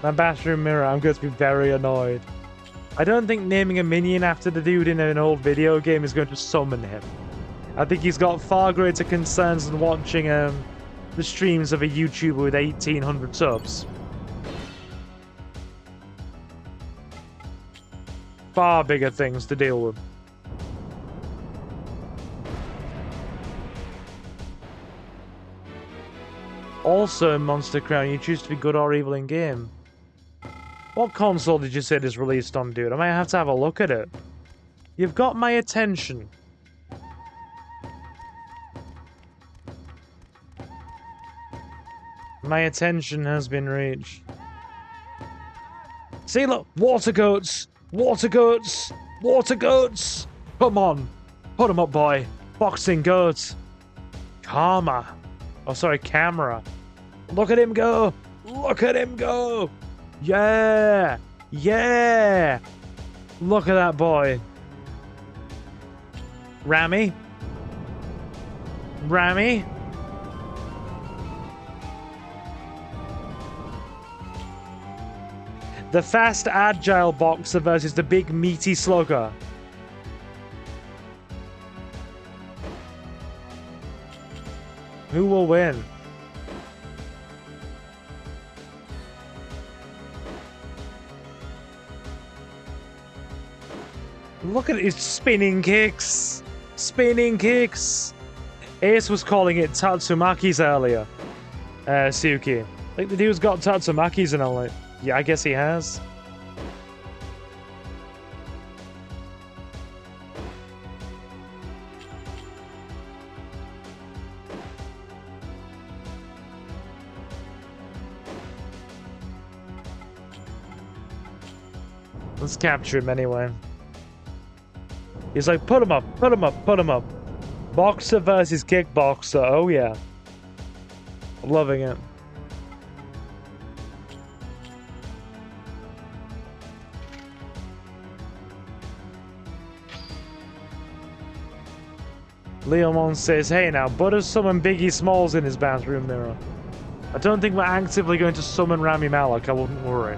my bathroom mirror, I'm going to be very annoyed. I don't think naming a minion after the dude in an old video game is going to summon him. I think he's got far greater concerns than watching the streams of a YouTuber with 1,800 subs. Far bigger things to deal with. Also in Monster Crown, you choose to be good or evil in game. What console did you say this released on, dude? I might have to have a look at it. You've got my attention. My attention has been reached. See, look! Water goats! Water goats! Water goats! Come on! Put 'em up, boy! Boxing goats! Karma! Oh, sorry, camera. Look at him go! Look at him go! Yeah! Yeah! Look at that boy. Rami? Rami? The fast, agile boxer versus the big, meaty slugger. Who will win? Look at his spinning kicks! Spinning kicks! Ace was calling it Tatsumaki's earlier. Suki. Like, the dude's got Tatsumaki's and all like, yeah, I guess he has. Let's capture him anyway. He's like, put him up, put him up, put him up. Boxer versus kickboxer, oh yeah. I'm loving it. Leomon says, hey now, Butter summoned Biggie Smalls in his bathroom mirror. I don't think we're actively going to summon Rami Malek, I wouldn't worry.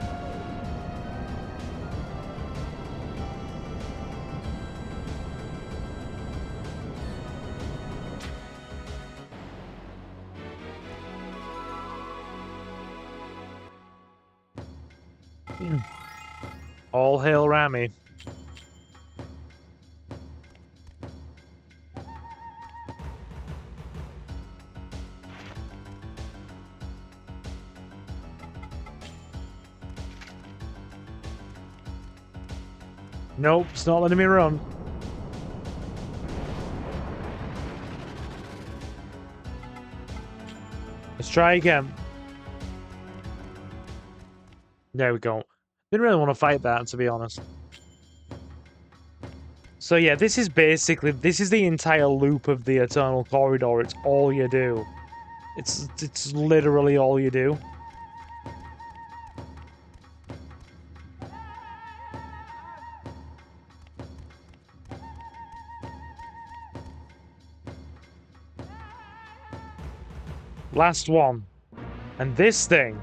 All hail Rami. Nope, it's not letting me run. Let's try again. There we go. Didn't really want to fight that, to be honest. So yeah, this is the entire loop of the Eternal Corridor. It's all you do. It's literally all you do. Last one. And this thing,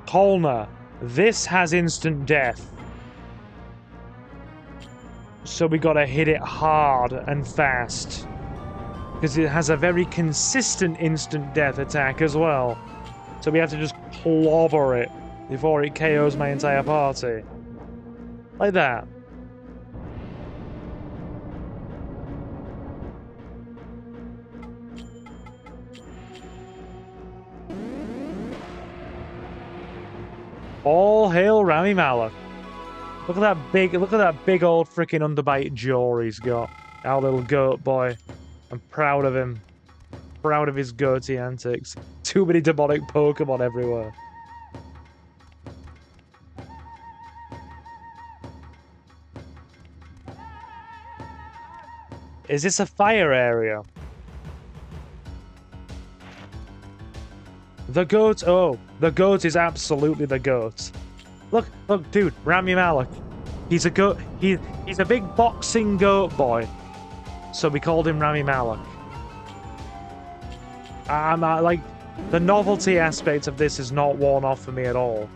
Kolna, this has instant death. So we gotta hit it hard and fast. Because it has a very consistent instant death attack as well. So we have to just clobber it before it KOs my entire party. Like that. All hail Rami Malek. Look at that big old freaking underbite jaw he's got. Our little goat boy. I'm proud of him. Proud of his goatee antics. Too many demonic Pokemon everywhere. Is this a fire area? The goat, oh, the goat is absolutely the goat. Look, dude, Rami Malek. He's a goat, he's a big boxing goat boy. So we called him Rami Malek. Like, the novelty aspect of this is not worn off for me at all.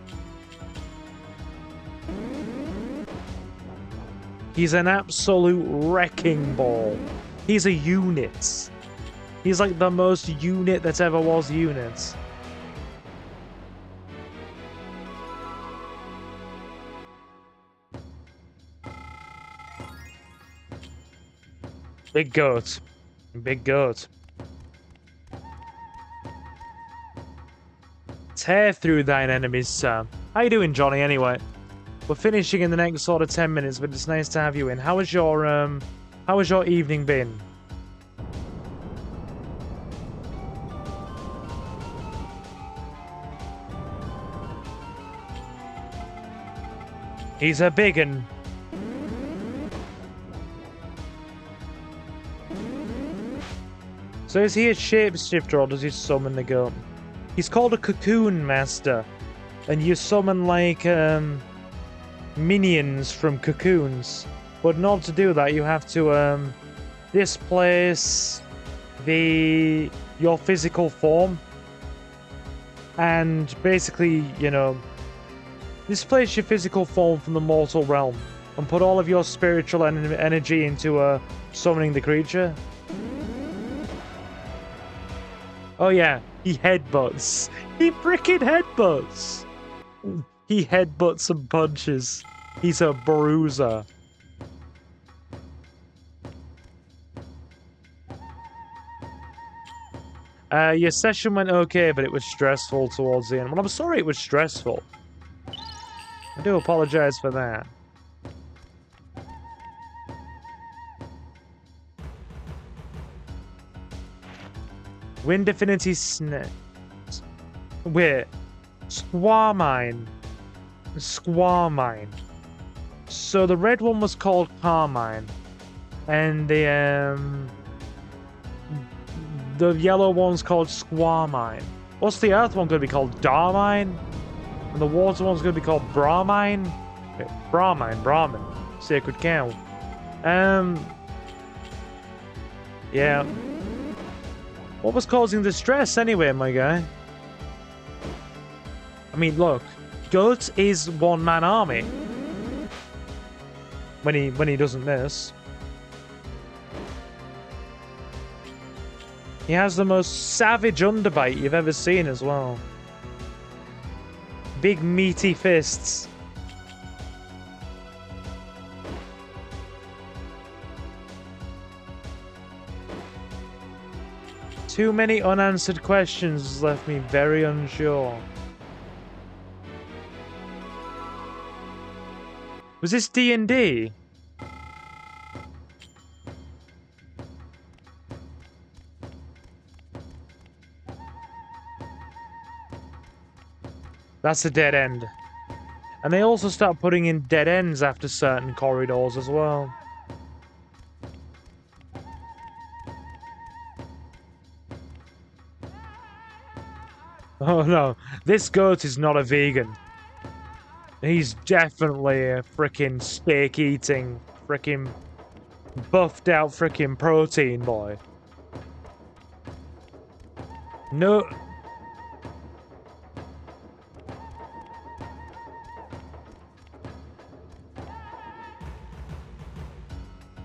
He's an absolute wrecking ball. He's a unit. He's like the most unit that ever was unit. Big goat. Big goat. Tear through thine enemies, sir. How you doing, Johnny, anyway? We're finishing in the next sort of 10 minutes, but it's nice to have you in. How has your evening been? He's a big un. So is he a shapeshifter or does he summon the goat? He's called a Cocoon Master. And you summon, like, minions from cocoons. But in order to do that, you have to, displace your physical form. And basically, you know, displace your physical form from the mortal realm. And put all of your spiritual energy into, summoning the creature. Oh yeah, he headbutts. He frickin' headbutts. He headbutts and punches. He's a bruiser. Your session went okay, but it was stressful towards the end. Well, I'm sorry it was stressful. I do apologize for that. Wind Affinity Snake. Wait. Squarmine. Squarmine. So the red one was called Carmine. And the yellow one's called Squarmine. What's the earth one going to be called? Darmine? And the water one's going to be called Brahmine? Okay, Brahmin. Sacred cow. Yeah. What was causing the stress anyway, my guy? I mean, look. Goat is one-man army. When he doesn't miss. He has the most savage underbite you've ever seen as well. Big meaty fists. Too many unanswered questions left me very unsure. Was this D&D? That's a dead end. And they also start putting in dead ends after certain corridors as well. Oh no, this goat is not a vegan. He's definitely a frickin' steak-eating, frickin' buffed-out frickin' protein boy. No...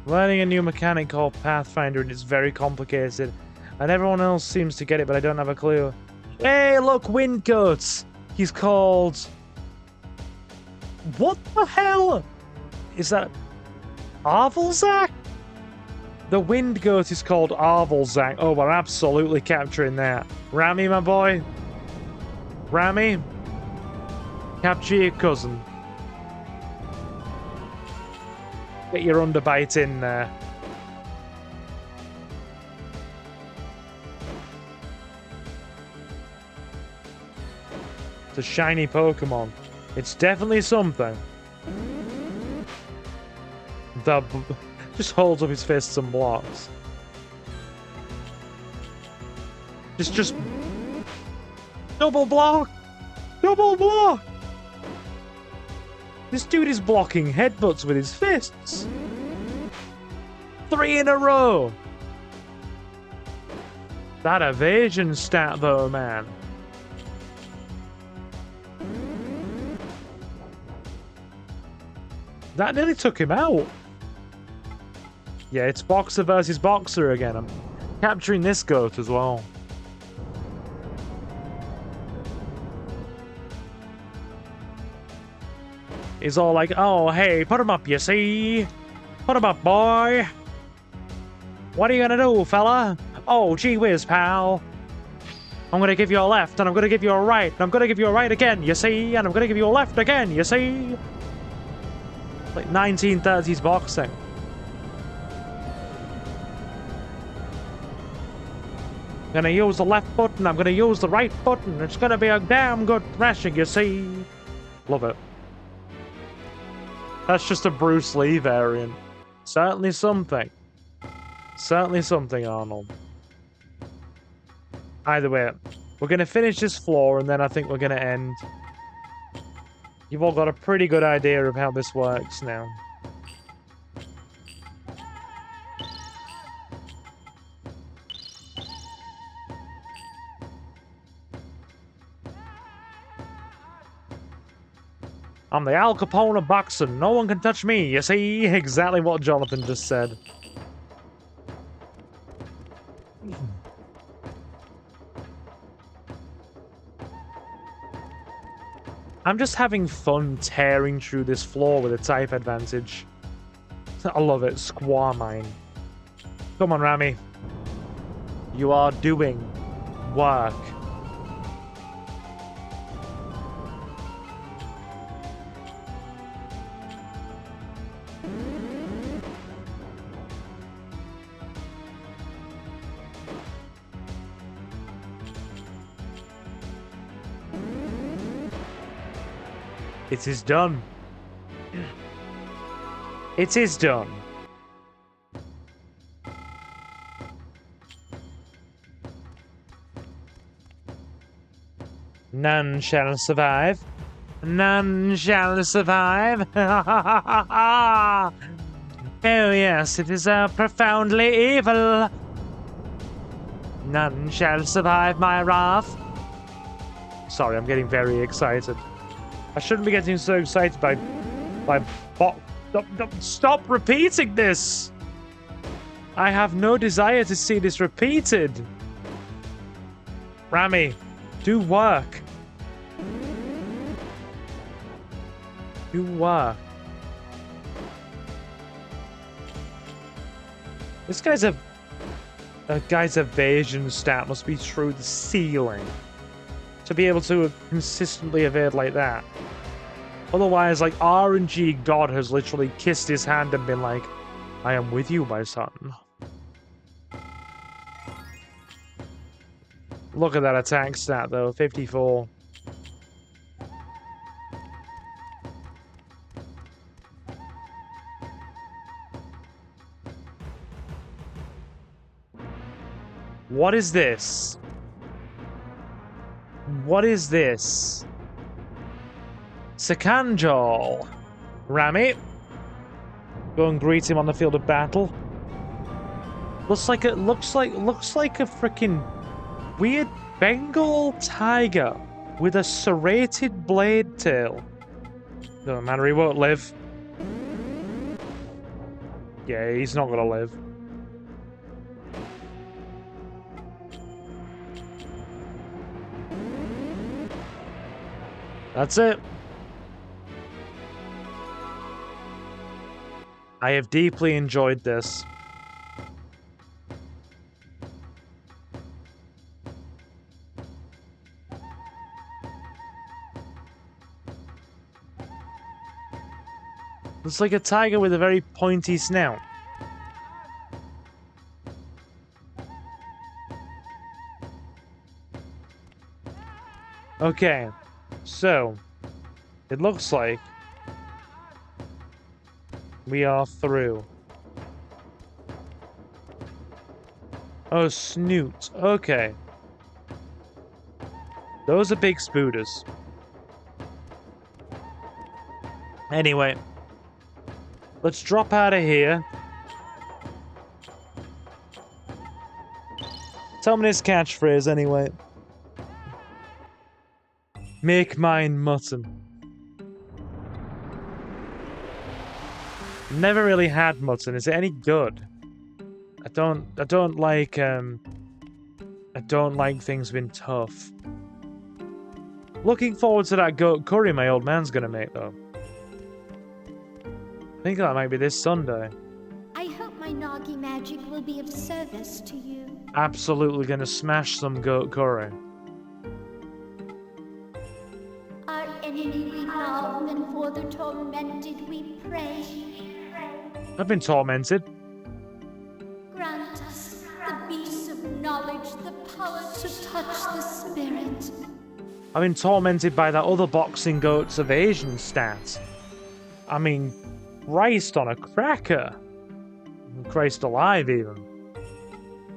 Learning a new mechanic called Pathfinder, and it's very complicated. And everyone else seems to get it, but I don't have a clue. Hey, look, Wind Goats! He's called... What the hell? Is that... Arvelzak? The Wind Goat is called Arvelzak. Oh, we're absolutely capturing that. Rami, my boy. Rami. Capture your cousin. Get your underbite in there. It's a shiny Pokemon. It's definitely something. Just holds up his fists and blocks. Just double block! Double block! This dude is blocking headbutts with his fists. 3 in a row. That evasion stat though, man. That nearly took him out. Yeah, it's boxer versus boxer again. I'm capturing this goat as well. He's all like, oh, hey, put him up, you see? Put him up, boy. What are you gonna do, fella? Oh, gee whiz, pal. I'm gonna give you a left, and I'm gonna give you a right, and I'm gonna give you a right again, you see? And I'm gonna give you a left again, you see? Like 1930s boxing. I'm gonna use the left button, I'm gonna use the right button. It's gonna be a damn good thrashing, you see? Love it. That's just a Bruce Lee variant. Certainly something. Certainly something, Arnold. Either way, We're going to finish this floor, and then I think we're going to end. You've all got a pretty good idea of how this works now. I'm the Al Capone of boxing. No one can touch me, you see? Exactly what Jonathan just said. I'm just having fun tearing through this floor with a type advantage. I love it. Squaw mine. Come on, Rami. You are doing work. It is done. It is done. None shall survive. None shall survive. Oh yes, it is profoundly evil. None shall survive my wrath. Sorry, I'm getting very excited. I shouldn't be getting so excited by stop repeating this! I have no desire to see this repeated. Rami, do work. Do work. This guy's guy's evasion stat must be through the ceiling to be able to consistently evade like that. Otherwise, like, RNG God has literally kissed his hand and been like, I am with you, my son. Look at that attack stat, though. 54. What is this? What is this? Sakanjal. Rami. Go and greet him on the field of battle. Looks like a freaking weird Bengal tiger with a serrated blade tail. Doesn't matter, he won't live. Yeah, he's not gonna live. That's it. I have deeply enjoyed this. Looks like a tiger with a very pointy snout. Okay, so it looks like we are through. Oh, snoot. Okay. Those are big spooters. Anyway, let's drop out of here. Tell me this catchphrase anyway. Make mine mutton. Never really had mutton. Is it any good? I don't like things being tough. Looking forward to that goat curry my old man's gonna make though. I think that might be this Sunday. I hope my Nagi magic will be of service to you. Absolutely gonna smash some goat curry. Our enemy we love, and for the tormented we pray. I've been tormented. Grant us the beast of knowledge, the power to touch the spirit. I've been tormented by that other boxing goat's evasion stat. I mean, Christ on a cracker. Christ alive, even.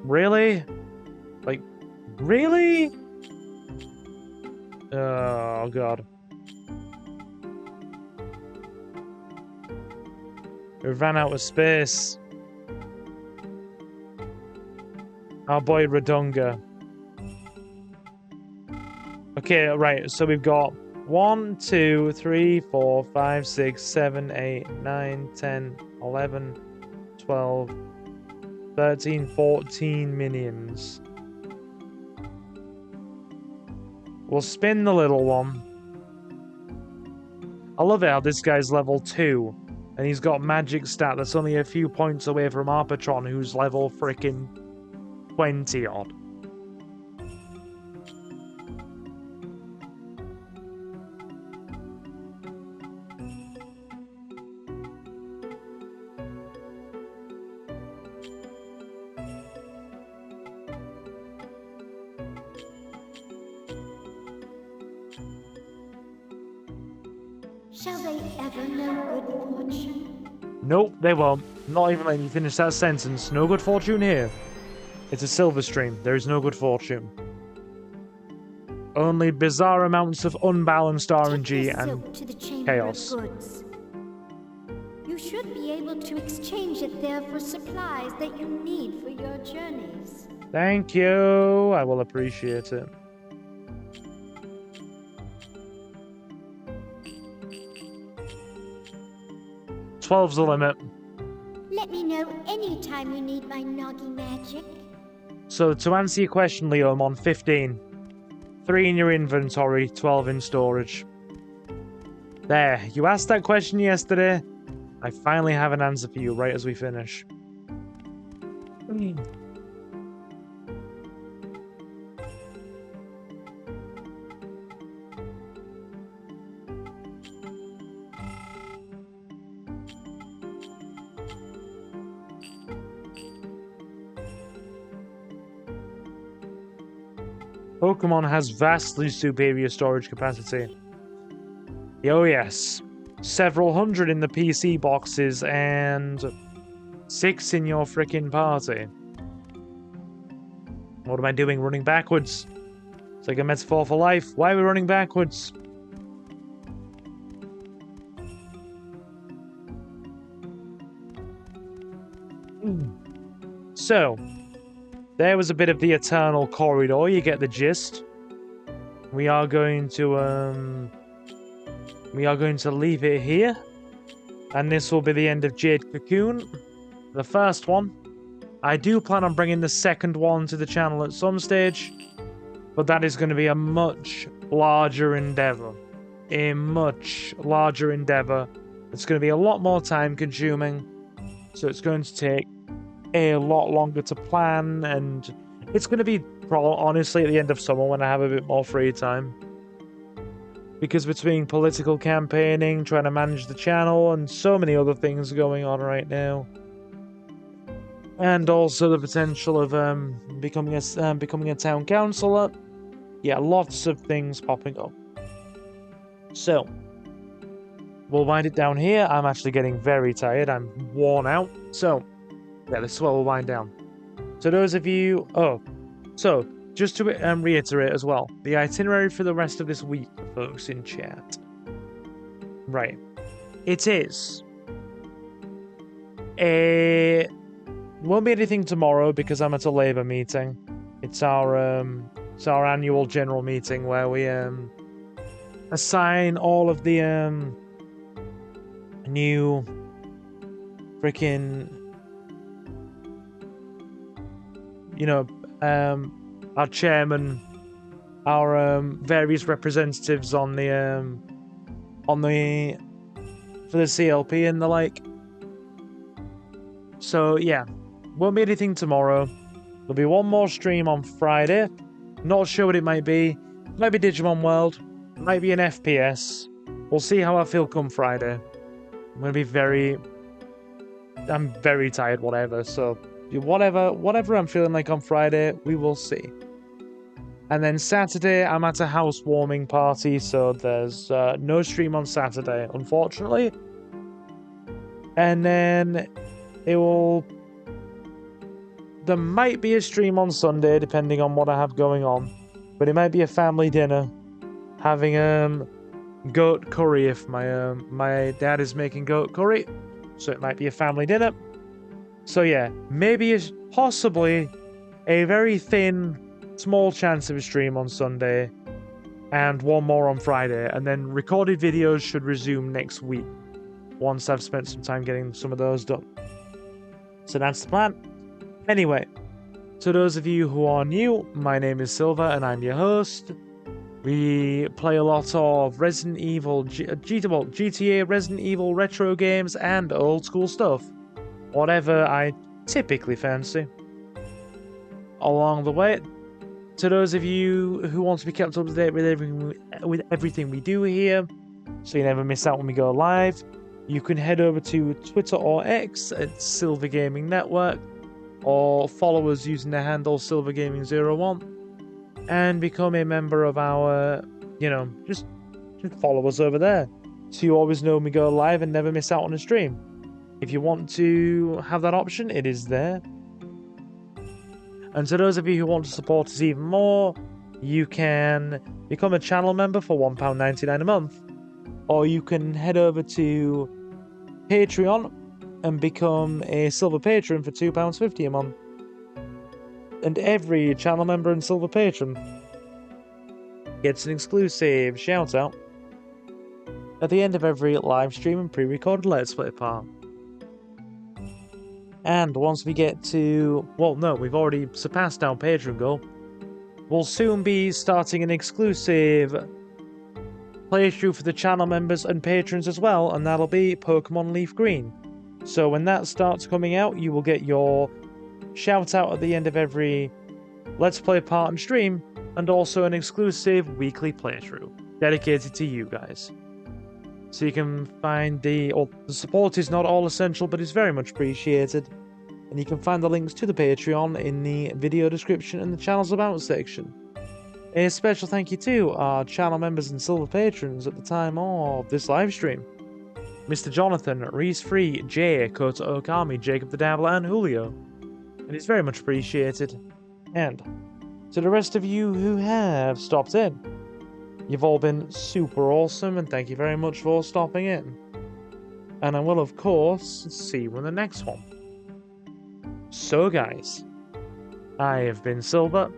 Really? Like, really? Oh, God. We ran out of space. Our boy Redunga. Okay, right, so we've got 1, 2, 3, 4, 5, 6, 7, 8, 9, 10, 11, 12, 13, 14 minions. We'll spin the little one. I love it how this guy's level 2. And he's got magic stat that's only a few points away from Arpatron, who's level frickin' 20 odd. Shall they ever know good fortune? Nope, they won't. Not even letting you finish that sentence. No good fortune here. It's a silver stream. There is no good fortune. Only bizarre amounts of unbalanced RNG and chaos. You should be able to exchange it there for supplies that you need for your journeys. Thank you. I will appreciate it. 12's the limit. Let me know anytime you need my Noggy magic. So to answer your question, Leo, I'm on 15. 3 in your inventory, 12 in storage. There, you asked that question yesterday. I finally have an answer for you right as we finish. Pokemon has vastly superior storage capacity. Oh yes. Several hundred in the PC boxes and 6 in your frickin' party. What am I doing running backwards? It's like a metaphor for life. Why are we running backwards? So, there was a bit of the eternal corridor, you get the gist. We are going to leave it here. And this will be the end of Jade Cocoon. The first one. I do plan on bringing the second one to the channel at some stage. But that is going to be a much larger endeavor. A much larger endeavor. It's going to be a lot more time consuming. So it's going to take a lot longer to plan, and it's going to be honestly at the end of summer when I have a bit more free time, because between political campaigning, trying to manage the channel, and so many other things going on right now, and also the potential of becoming a town councillor, yeah, lots of things popping up. So we'll wind it down here. I'm actually getting very tired. I'm worn out. So yeah, this is what we'll wind down. So those of you... Oh, so just to reiterate as well, the itinerary for the rest of this week, folks in chat. Right. It is... Won't be anything tomorrow because I'm at a Labour meeting. It's our annual general meeting where we assign all of the new freaking... You know, our chairman, our various representatives on the for the CLP and the like. So yeah, won't be anything tomorrow. There'll be one more stream on Friday. Not sure what it might be. It might be Digimon World. It might be an FPS. We'll see how I feel come Friday. I'm very tired, whatever. So. Whatever I'm feeling like on Friday, we will see. And then Saturday, I'm at a housewarming party, so there's no stream on Saturday, unfortunately. And then there might be a stream on Sunday, depending on what I have going on. But it might be a family dinner. having goat curry if my dad is making goat curry, so it might be a family dinner. So yeah, maybe possibly a very thin, small chance of a stream on Sunday, and one more on Friday, and then recorded videos should resume next week once I've spent some time getting some of those done. So that's the plan. Anyway, to those of you who are new, my name is Silver and I'm your host. We play a lot of Resident Evil, GTA, Resident Evil retro games, and old school stuff. Whatever I typically fancy. Along the way, to those of you who want to be kept up to date with everything we do here, so you never miss out when we go live, you can head over to Twitter or X at Silver Gaming Network, or follow us using the handle SilverGaming01, and become a member of our, just follow us over there, so you always know when we go live and never miss out on a stream. If you want to have that option, it is there. And to those of you who want to support us even more, you can become a channel member for £1.99 a month, or you can head over to Patreon and become a Silver Patron for £2.50 a month. And every channel member and Silver Patron gets an exclusive shout out at the end of every live stream and pre-recorded Let's Play part. And once we get to... well, no, we've already surpassed our Patreon goal. We'll soon be starting an exclusive playthrough for the channel members and patrons as well, and that'll be Pokemon Leaf Green. So when that starts coming out, you will get your shout out at the end of every Let's Play part and stream, and also an exclusive weekly playthrough dedicated to you guys. So you can find the support is not all essential, but it's very much appreciated. And you can find the links to the Patreon in the video description and the channel's about section. A special thank you to our channel members and Silver Patrons at the time of this live stream: Mr. Jonathan, Reese Free, Jay, Kota Okami, Jacob the Dabbler, and Julio. And it's very much appreciated. And to the rest of you who have stopped in, you've all been super awesome, and thank you very much for stopping in. And I will, of course, see you in the next one. So guys, I have been Silver,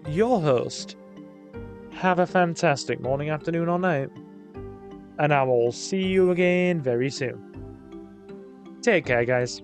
your host. Have a fantastic morning, afternoon, or night. And I will see you again very soon. Take care, guys.